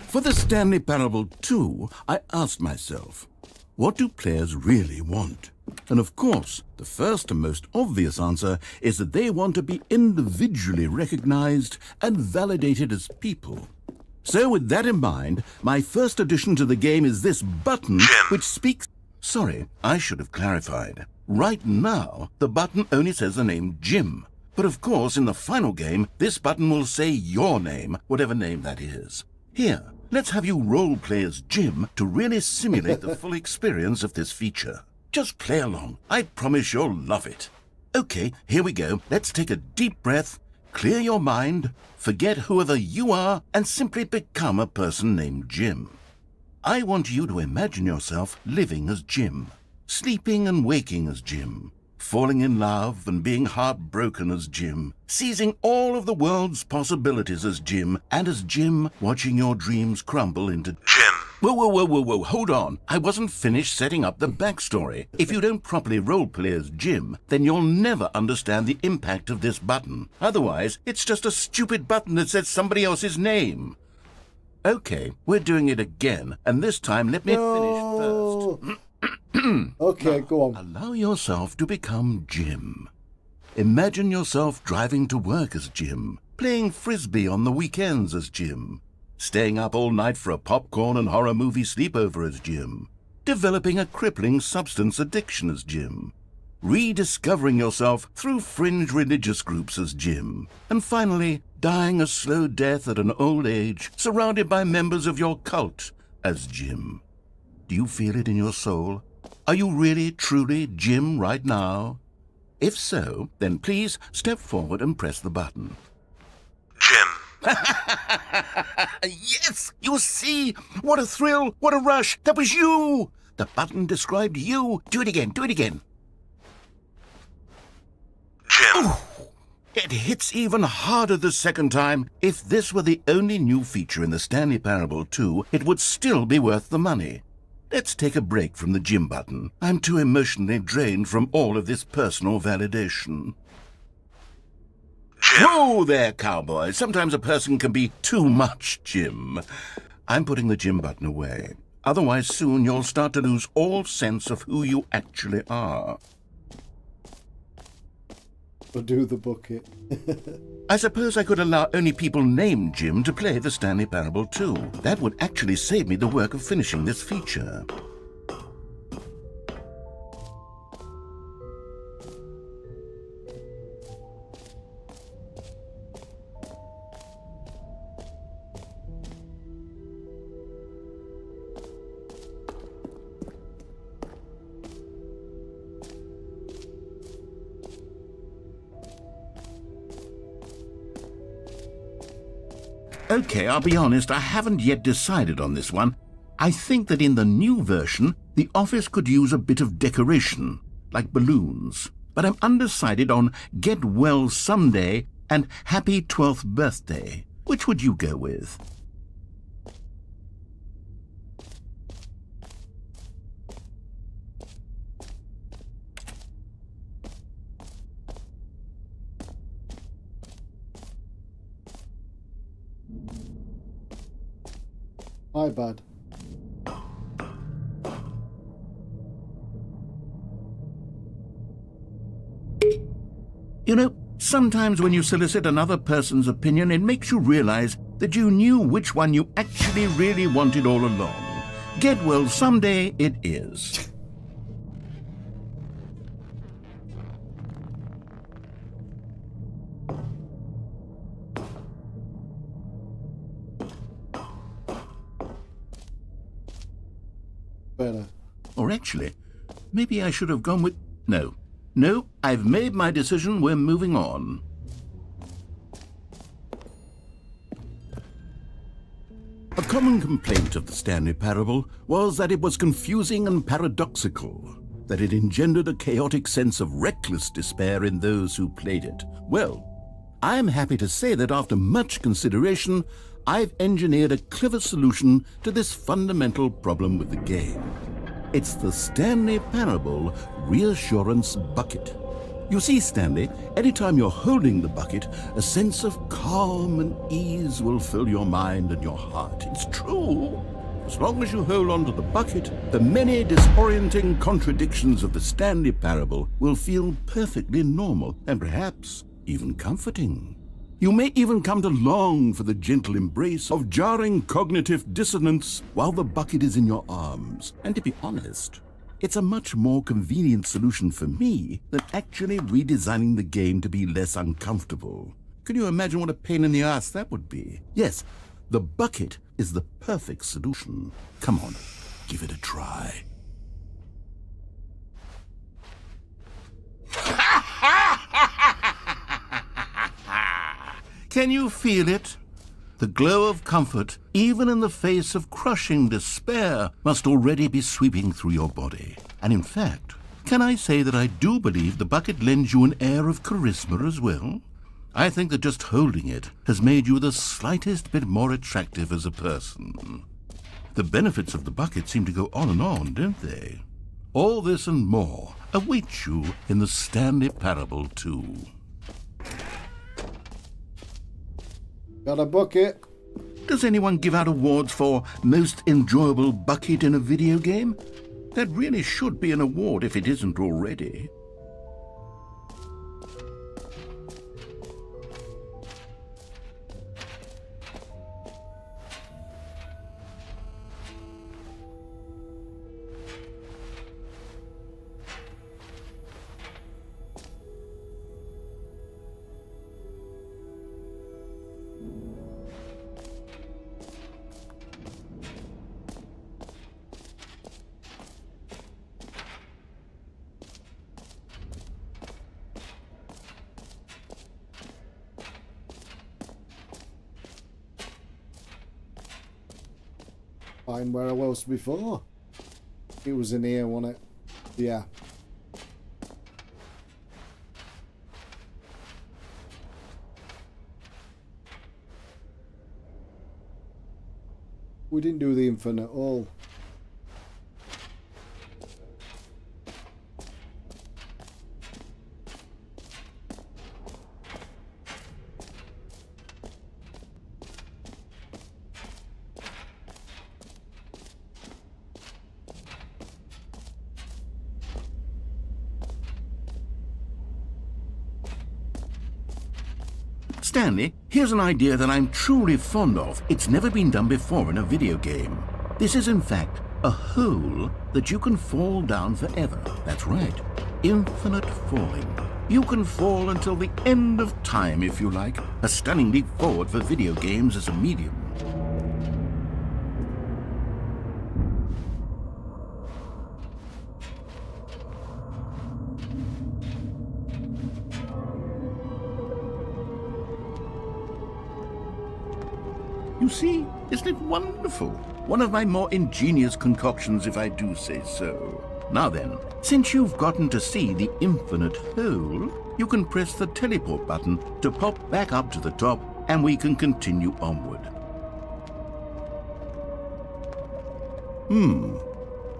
For the Stanley Parable 2, I asked myself, what do players really want? And of course, the first and most obvious answer is that they want to be individually recognized and validated as people. So with that in mind, my first addition to the game is this button which speaks... Sorry, I should have clarified. Right now, the button only says the name Jim. But of course, in the final game, this button will say your name, whatever name that is. Here, let's have you role-play as Jim to really simulate the full experience of this feature. Just play along. I promise you'll love it. Okay, here we go. Let's take a deep breath, clear your mind, forget whoever you are, and simply become a person named Jim. I want you to imagine yourself living as Jim, sleeping and waking as Jim, falling in love and being heartbroken as Jim, seizing all of the world's possibilities as Jim, and as Jim watching your dreams crumble into Jim. Whoa, hold on. I wasn't finished setting up the backstory. If you don't properly roleplay as Jim, then you'll never understand the impact of this button. Otherwise, it's just a stupid button that says somebody else's name. Okay, we're doing it again, and this time let me finish first. Okay, go on. Allow yourself to become Jim. Imagine yourself driving to work as Jim, playing frisbee on the weekends as Jim, staying up all night for a popcorn and horror movie sleepover as Jim, developing a crippling substance addiction as Jim, rediscovering yourself through fringe religious groups as Jim, and finally dying a slow death at an old age, surrounded by members of your cult as Jim. Do you feel it in your soul? Are you really, truly Jim right now? If so, then please step forward and press the button. Jim. Yes! You see? What a thrill! What a rush! That was you! The button described you. Do it again. Do it again. Jim. Ooh, it hits even harder the second time. If this were the only new feature in the Stanley Parable 2, it would still be worth the money. Let's take a break from the Jim button. I'm too emotionally drained from all of this personal validation. Jim. Whoa there, cowboy. Sometimes a person can be too much Jim. I'm putting the Jim button away. Otherwise, soon you'll start to lose all sense of who you actually are. Or do the bucket. I suppose I could allow only people named Jim to play the Stanley Parable 2. That would actually save me the work of finishing this feature. Okay, I'll be honest, I haven't yet decided on this one. I think that in the new version, the office could use a bit of decoration, like balloons. but I'm undecided on get well someday and happy 12th birthday. Which would you go with? My bad. You know, sometimes when you solicit another person's opinion, it makes you realize that you knew which one you actually really wanted all along. Get well someday it is. Better. Or actually, maybe I should have gone with... No, I've made my decision. We're moving on. A common complaint of the Stanley Parable was that it was confusing and paradoxical, that it engendered a chaotic sense of reckless despair in those who played it. Well, I'm happy to say that after much consideration, I've engineered a clever solution to this fundamental problem with the game. It's the Stanley Parable Reassurance Bucket. You see, Stanley, anytime you're holding the bucket, a sense of calm and ease will fill your mind and your heart. It's true. As long as you hold on to the bucket, the many disorienting contradictions of the Stanley Parable will feel perfectly normal and perhaps even comforting. You may even come to long for the gentle embrace of jarring cognitive dissonance while the bucket is in your arms. And to be honest, it's a much more convenient solution for me than actually redesigning the game to be less uncomfortable. Can you imagine what a pain in the ass that would be? Yes, the bucket is the perfect solution. Come on, give it a try. Can you feel it? The glow of comfort, even in the face of crushing despair, must already be sweeping through your body. And in fact, can I say that I do believe the bucket lends you an air of charisma as well? I think that just holding it has made you the slightest bit more attractive as a person. The benefits of the bucket seem to go on and on, don't they? All this and more await you in the Stanley Parable 2. Got a bucket. Does anyone give out awards for most enjoyable bucket in a video game? That really should be an award if it isn't already. Find where I was before. It was in here, wasn't it? Yeah. We didn't do the infinite all. Stanley, here's an idea that I'm truly fond of. It's never been done before in a video game. This is, in fact, a hole that you can fall down forever. That's right. Infinite falling. You can fall until the end of time, if you like. A stunning leap forward for video games as a medium. You see, isn't it wonderful? One of my more ingenious concoctions, if I do say so. Now then, since you've gotten to see the infinite hole, you can press the teleport button to pop back up to the top, and we can continue onward.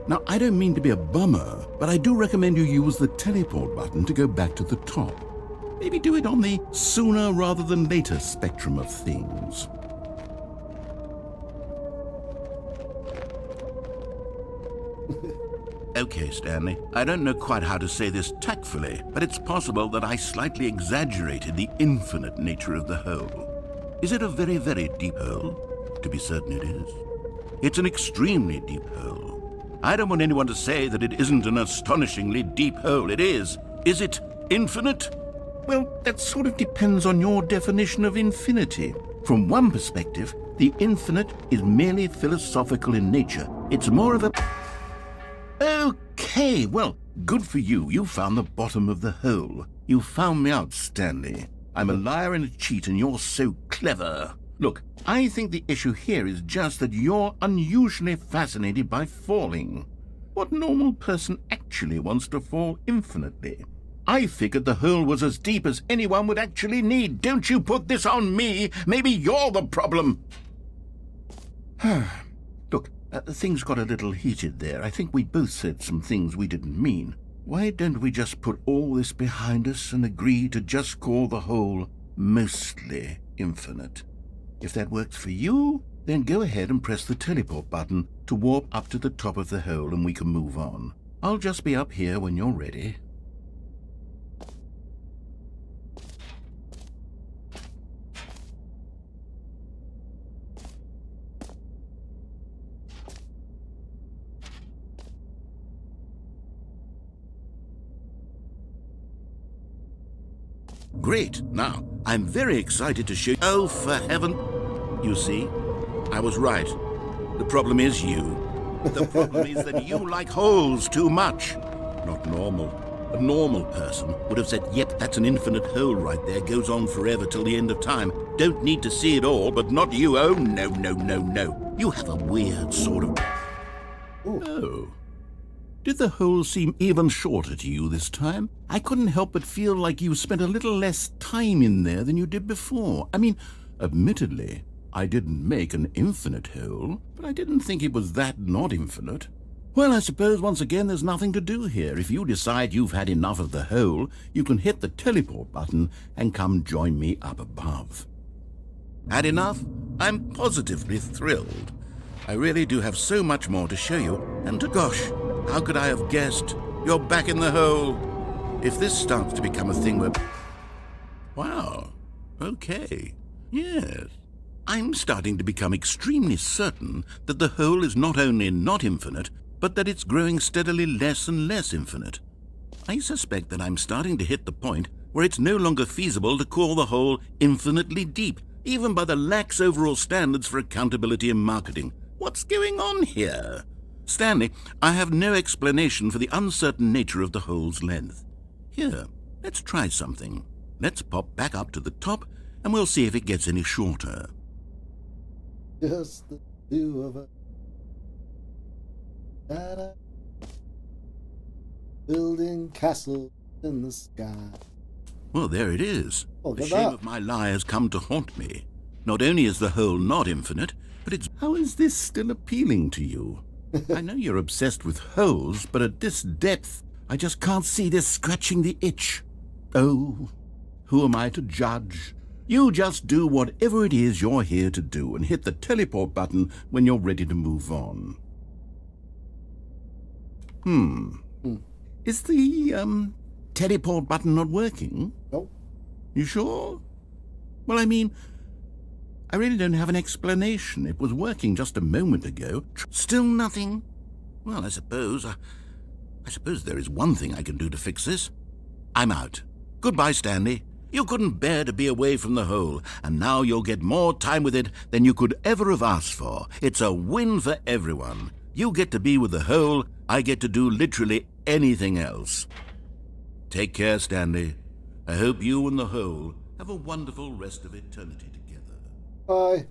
Now, I don't mean to be a bummer, but I do recommend you use the teleport button to go back to the top. Maybe do it on the sooner rather than later spectrum of things. Okay, Stanley, I don't know quite how to say this tactfully, but it's possible that I slightly exaggerated the infinite nature of the hole. Is it a very, very deep hole? To be certain it is. It's an extremely deep hole. I don't want anyone to say that it isn't an astonishingly deep hole. It is. Is it infinite? Well, that sort of depends on your definition of infinity. From one perspective, the infinite is merely philosophical in nature. It's more of a... Okay, well, good for you. You found the bottom of the hole. You found me out, Stanley. I'm a liar and a cheat, and you're so clever. Look, I think the issue here is just that you're unusually fascinated by falling. What normal person actually wants to fall infinitely? I figured the hole was as deep as anyone would actually need. Don't you put this on me. Maybe you're the problem. Look, things got a little heated there. I think we both said some things we didn't mean. Why don't we just put all this behind us and agree to just call the hole mostly infinite? If that works for you, then go ahead and press the teleport button to warp up to the top of the hole and we can move on. I'll just be up here when you're ready. Great. Now, I'm very excited to show you... Oh, for heaven... You see, I was right. The problem is you. The problem is that you like holes too much. Not normal. A normal person would have said, yep, that's an infinite hole right there. Goes on forever till the end of time. Don't need to see it all, but not you. Oh, no, no, no, no. You have a weird sort of... Oh. Did the hole seem even shorter to you this time? I couldn't help but feel like you spent a little less time in there than you did before. I mean, admittedly, I didn't make an infinite hole, but I didn't think it was that not infinite. Well, I suppose once again there's nothing to do here. If you decide you've had enough of the hole, you can hit the teleport button and come join me up above. Had enough? I'm positively thrilled. I really do have so much more to show you, and gosh, how could I have guessed? You're back in the hole. If this starts to become a thing where... Wow. Okay. Yes. I'm starting to become extremely certain that the hole is not only not infinite, but that it's growing steadily less and less infinite. I suspect that I'm starting to hit the point where it's no longer feasible to call the hole infinitely deep, even by the lax overall standards for accountability and marketing. What's going on here? Stanley, I have no explanation for the uncertain nature of the hole's length. Here, let's try something. Let's pop back up to the top, and we'll see if it gets any shorter. Just the two of us. Da-da. Building castles in the sky. Well, there it is. Oh, the look at shame that. of my lie has come to haunt me. Not only is the hole not infinite, but it's... How is this still appealing to you? I know you're obsessed with holes, but at this depth, I just can't see this scratching the itch. Oh, who am I to judge? You just do whatever it is you're here to do and hit the teleport button when you're ready to move on. Is the, teleport button not working? Nope. You sure? Well, I mean, I really don't have an explanation. It was working just a moment ago. Still nothing? Well, I suppose there is one thing I can do to fix this. I'm out. Goodbye, Stanley. You couldn't bear to be away from the hole, and now you'll get more time with it than you could ever have asked for. It's a win for everyone. You get to be with the hole, I get to do literally anything else. Take care, Stanley. I hope you and the hole have a wonderful rest of eternity together. Bye.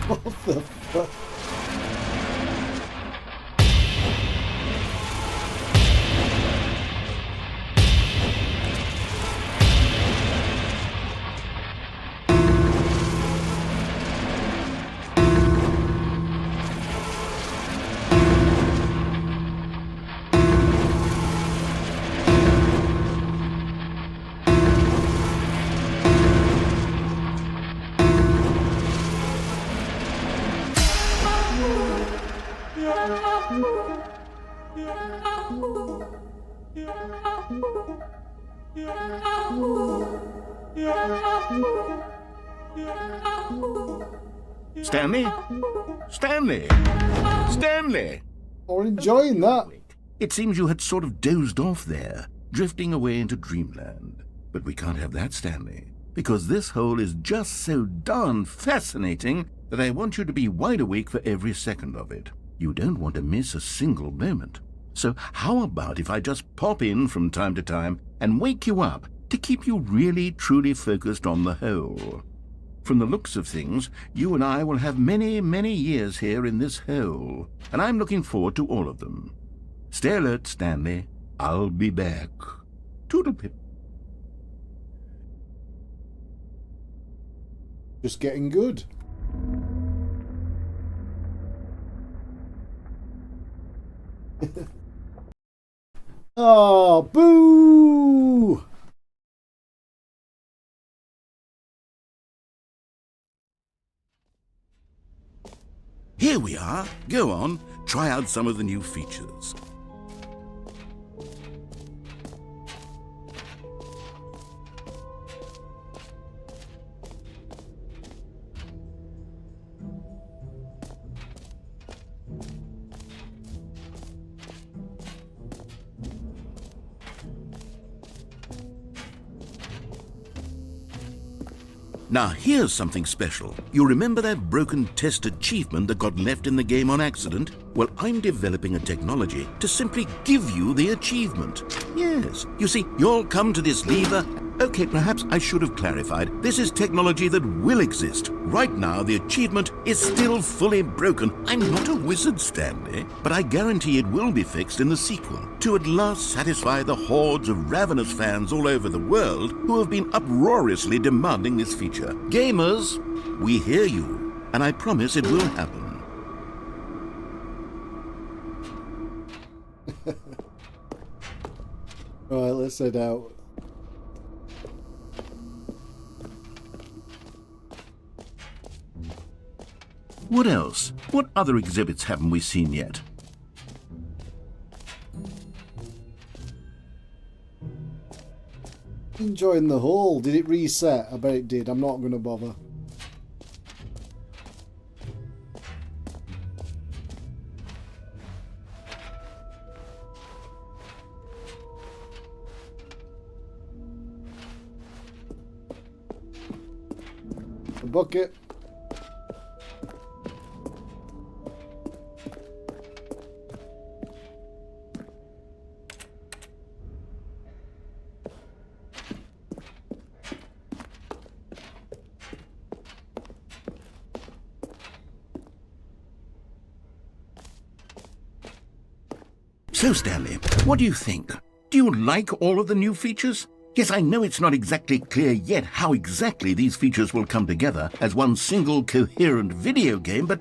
What the fuck? Stanley? Stanley? Stanley! Or enjoying that. It seems you had sort of dozed off there, drifting away into dreamland. But we can't have that, Stanley, because this hole is just so darn fascinating that I want you to be wide awake for every second of it. You don't want to miss a single moment. So how about if I just pop in from time to time and wake you up to keep you really, truly focused on the hole? From the looks of things, you and I will have many, many years here in this hole, and I'm looking forward to all of them. Stay alert, Stanley. I'll be back. Toodlepip. Just getting good. Oh, boo! Here we are. Go on, try out some of the new features. Now here's something special. You remember that broken test achievement that got left in the game on accident? Well, I'm developing a technology to simply give you the achievement. Yes, you see, you'll come to this lever. Okay, perhaps I should have clarified. This is technology that will exist. Right now, the achievement is still fully broken. I'm not a wizard, Stanley, but I guarantee it will be fixed in the sequel to at last satisfy the hordes of ravenous fans all over the world who have been uproariously demanding this feature. Gamers, we hear you, and I promise it will happen. Right, let's head out. What else? What other exhibits haven't we seen yet? Enjoying the hole. Did it reset? I bet it did. I'm not going to bother. A bucket. So, Stanley, what do you think? Do you like all of the new features? Yes, I know it's not exactly clear yet how exactly these features will come together as one single coherent video game, but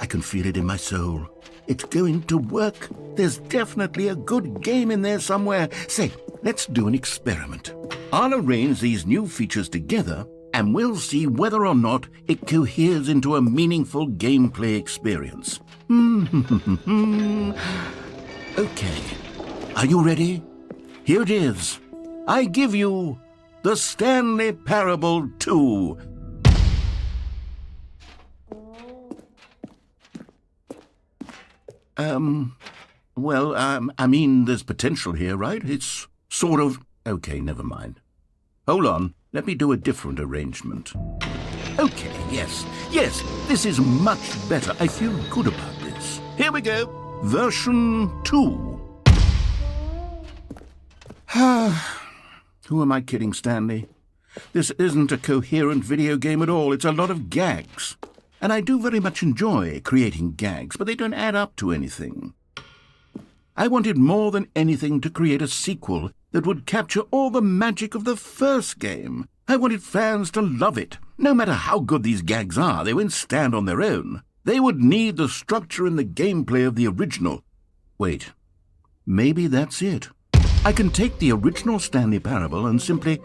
I can feel it in my soul. It's going to work. There's definitely a good game in there somewhere. Say, let's do an experiment. I'll arrange these new features together, and we'll see whether or not it coheres into a meaningful gameplay experience. Okay, are you ready? Here it is. I give you the Stanley Parable 2. I mean, there's potential here, right? It's sort of... Okay, never mind. Hold on, let me do a different arrangement. Okay, yes, this is much better. I feel good about this. Here we go. Version 2. Who am I kidding, Stanley? This isn't a coherent video game at all. It's a lot of gags. And I do very much enjoy creating gags, but they don't add up to anything. I wanted more than anything to create a sequel that would capture all the magic of the first game. I wanted fans to love it. No matter how good these gags are, they won't stand on their own. They would need the structure and the gameplay of the original. Wait, maybe that's it. I can take the original Stanley Parable and simply,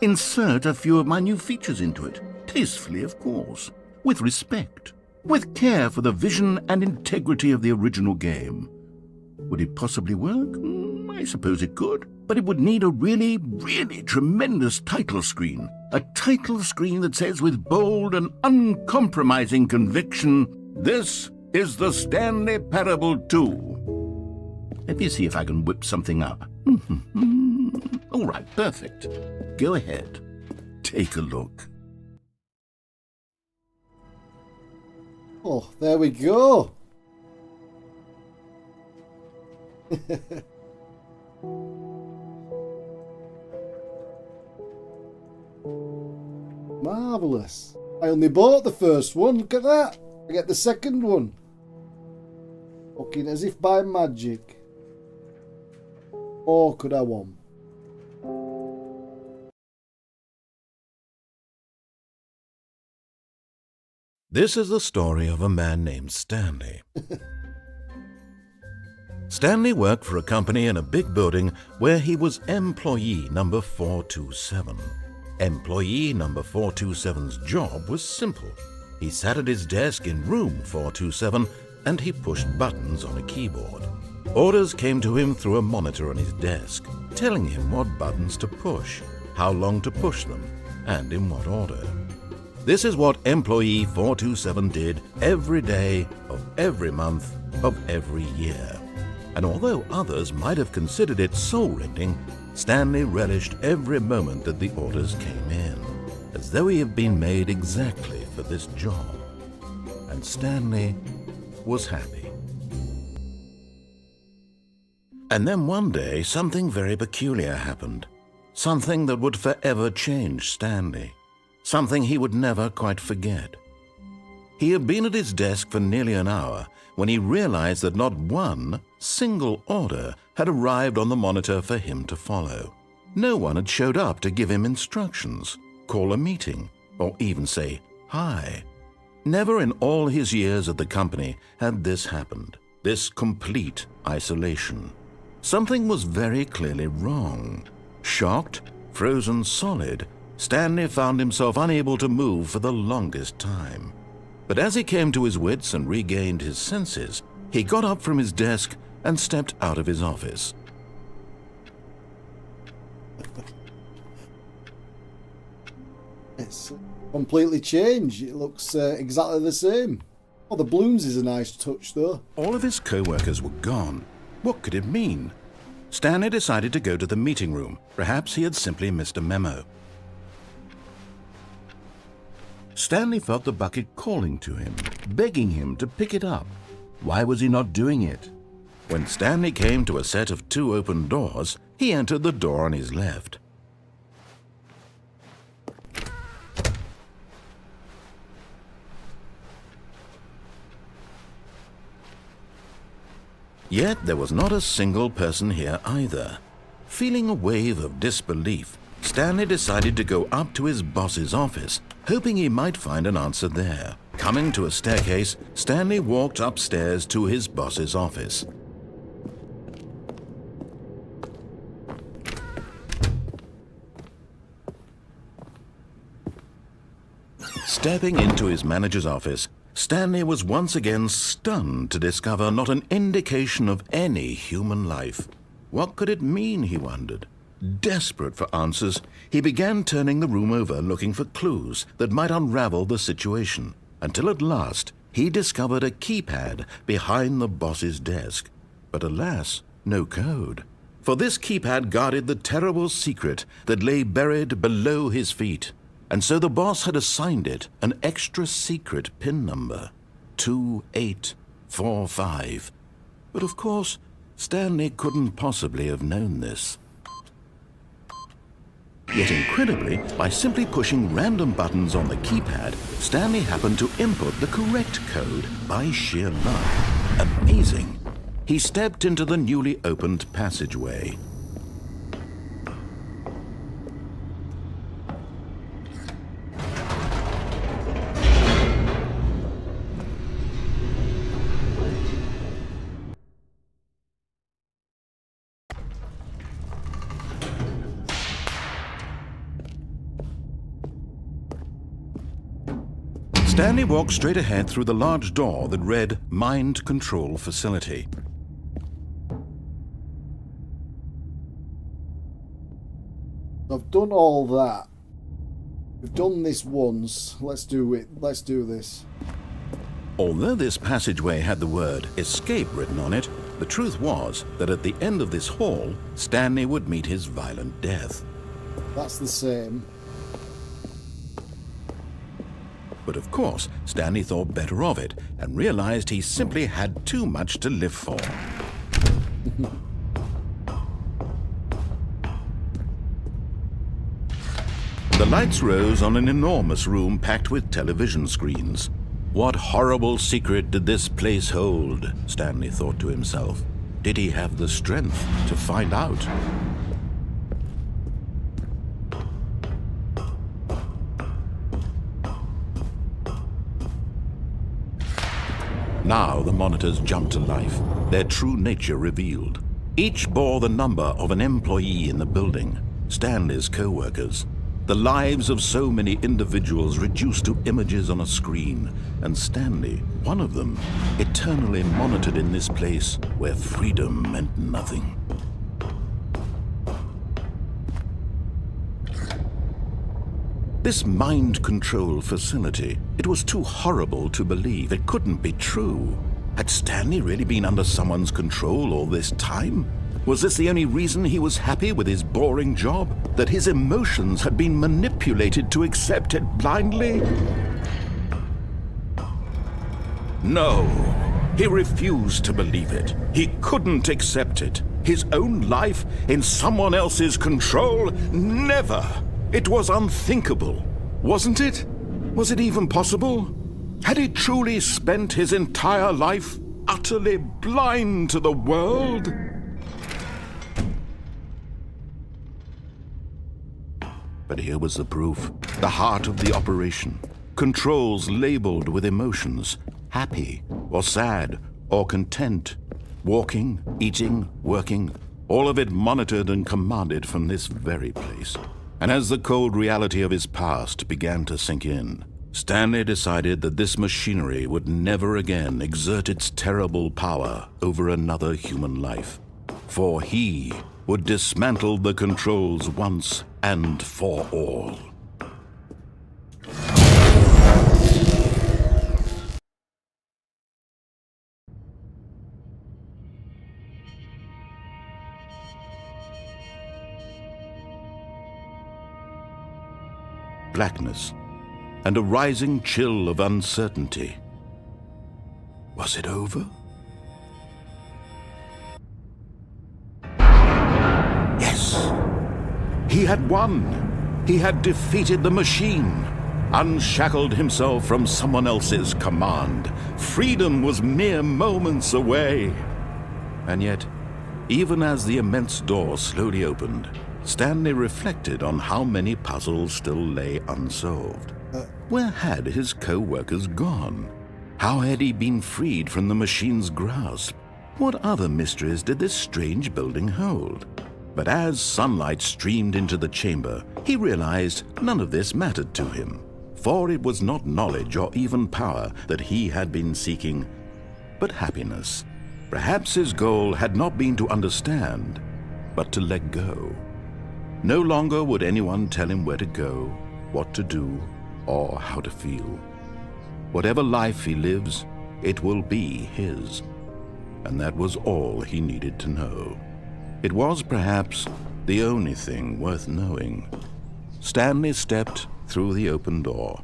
insert a few of my new features into it. Tastefully, of course. With respect. With care for the vision and integrity of the original game. Would it possibly work? I suppose it could. But it would need a really, really tremendous title screen. A title screen that says with bold and uncompromising conviction, "This is the Stanley Parable 2. Let me see if I can whip something up. All right, perfect. Go ahead. Take a look. Oh, there we go. Marvellous. I only bought the first one. Look at that. I get the second one. Fucking as if by magic. Or could I want? This is the story of a man named Stanley. Stanley worked for a company in a big building where he was employee number 427. Employee number 427's job was simple. He sat at his desk in room 427 and he pushed buttons on a keyboard. Orders came to him through a monitor on his desk, telling him what buttons to push, how long to push them, and in what order. This is what employee 427 did every day of every month of every year. And although others might have considered it soul-rending, Stanley relished every moment that the orders came in, as though he had been made exactly for this job. And Stanley was happy. And then one day, something very peculiar happened. Something that would forever change Stanley. Something he would never quite forget. He had been at his desk for nearly an hour when he realized that not one single order had arrived on the monitor for him to follow. No one had showed up to give him instructions, call a meeting, or even say hi. Never in all his years at the company had this happened, this complete isolation. Something was very clearly wrong. Shocked, frozen solid, Stanley found himself unable to move for the longest time. But as he came to his wits and regained his senses, he got up from his desk and stepped out of his office. It's completely changed. It looks exactly the same. Oh, the balloons is a nice touch, though. All of his co-workers were gone. What could it mean? Stanley decided to go to the meeting room. Perhaps he had simply missed a memo. Stanley felt the bucket calling to him, begging him to pick it up. Why was he not doing it? When Stanley came to a set of 2 open doors, he entered the door on his left. Yet there was not a single person here either. feeling a wave of disbelief, Stanley decided to go up to his boss's office, hoping he might find an answer there. Coming to a staircase, Stanley walked upstairs to his boss's office. Stepping into his manager's office, Stanley was once again stunned to discover not an indication of any human life. What could it mean, he wondered. Desperate for answers, he began turning the room over looking for clues that might unravel the situation, until at last he discovered a keypad behind the boss's desk. But alas, no code. For this keypad guarded the terrible secret that lay buried below his feet. And so the boss had assigned it an extra secret PIN number, 2845. But of course, Stanley couldn't possibly have known this. Yet incredibly, by simply pushing random buttons on the keypad, Stanley happened to input the correct code by sheer luck. Amazing. He stepped into the newly opened passageway. Stanley walked straight ahead through the large door that read Mind Control Facility. I've done all that. We've done this once. Let's do it. Let's do this. Although this passageway had the word escape written on it, the truth was that at the end of this hall, Stanley would meet his violent death. That's the same. But of course, Stanley thought better of it and realized he simply had too much to live for. The lights rose on an enormous room packed with television screens. What horrible secret did this place hold? Stanley thought to himself. Did he have the strength to find out? Now the monitors jumped to life, their true nature revealed. Each bore the number of an employee in the building, Stanley's co-workers. The lives of so many individuals reduced to images on a screen, and Stanley, one of them, eternally monitored in this place where freedom meant nothing. This mind control facility, it was too horrible to believe. It couldn't be true. Had Stanley really been under someone's control all this time? Was this the only reason he was happy with his boring job? That his emotions had been manipulated to accept it blindly? No, he refused to believe it. He couldn't accept it. His own life in someone else's control? Never! It was unthinkable, wasn't it? Was it even possible? Had he truly spent his entire life utterly blind to the world? But here was the proof, the heart of the operation. Controls labeled with emotions, happy or sad or content. Walking, eating, working, all of it monitored and commanded from this very place. And as the cold reality of his past began to sink in, Stanley decided that this machinery would never again exert its terrible power over another human life. For he would dismantle the controls once and for all. Blackness, and a rising chill of uncertainty. Was it over? Yes! He had won! He had defeated the machine, unshackled himself from someone else's command. Freedom was mere moments away. And yet, Even as the immense door slowly opened, Stanley reflected on how many puzzles still lay unsolved. Where had his co-workers gone? How had he been freed from the machine's grasp? What other mysteries did this strange building hold? But as sunlight streamed into the chamber, he realized none of this mattered to him, for it was not knowledge or even power that he had been seeking, but happiness. Perhaps his goal had not been to understand, but to let go. No longer would anyone tell him where to go, what to do, or how to feel. Whatever life he lives, it will be his. And that was all he needed to know. It was perhaps the only thing worth knowing. Stanley stepped through the open door.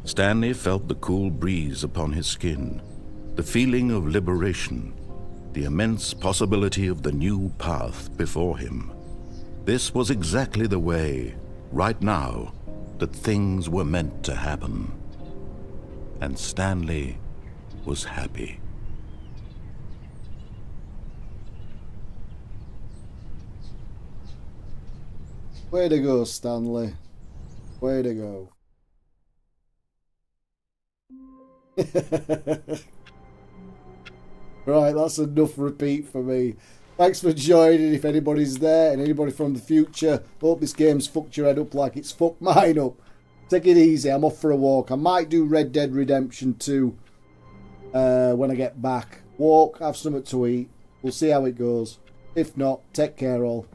Stanley felt the cool breeze upon his skin, the feeling of liberation, the immense possibility of the new path before him. This was exactly the way, right now, that things were meant to happen. And Stanley was happy. Way to go, Stanley. Way to go. Right, that's enough repeat for me. Thanks for joining. If anybody's there and anybody from the future, hope this game's fucked your head up like it's fucked mine up. Take it easy. I'm off for a walk. I might do Red Dead Redemption 2 when I get back. Walk, have something to eat. We'll see how it goes. If not, take care all.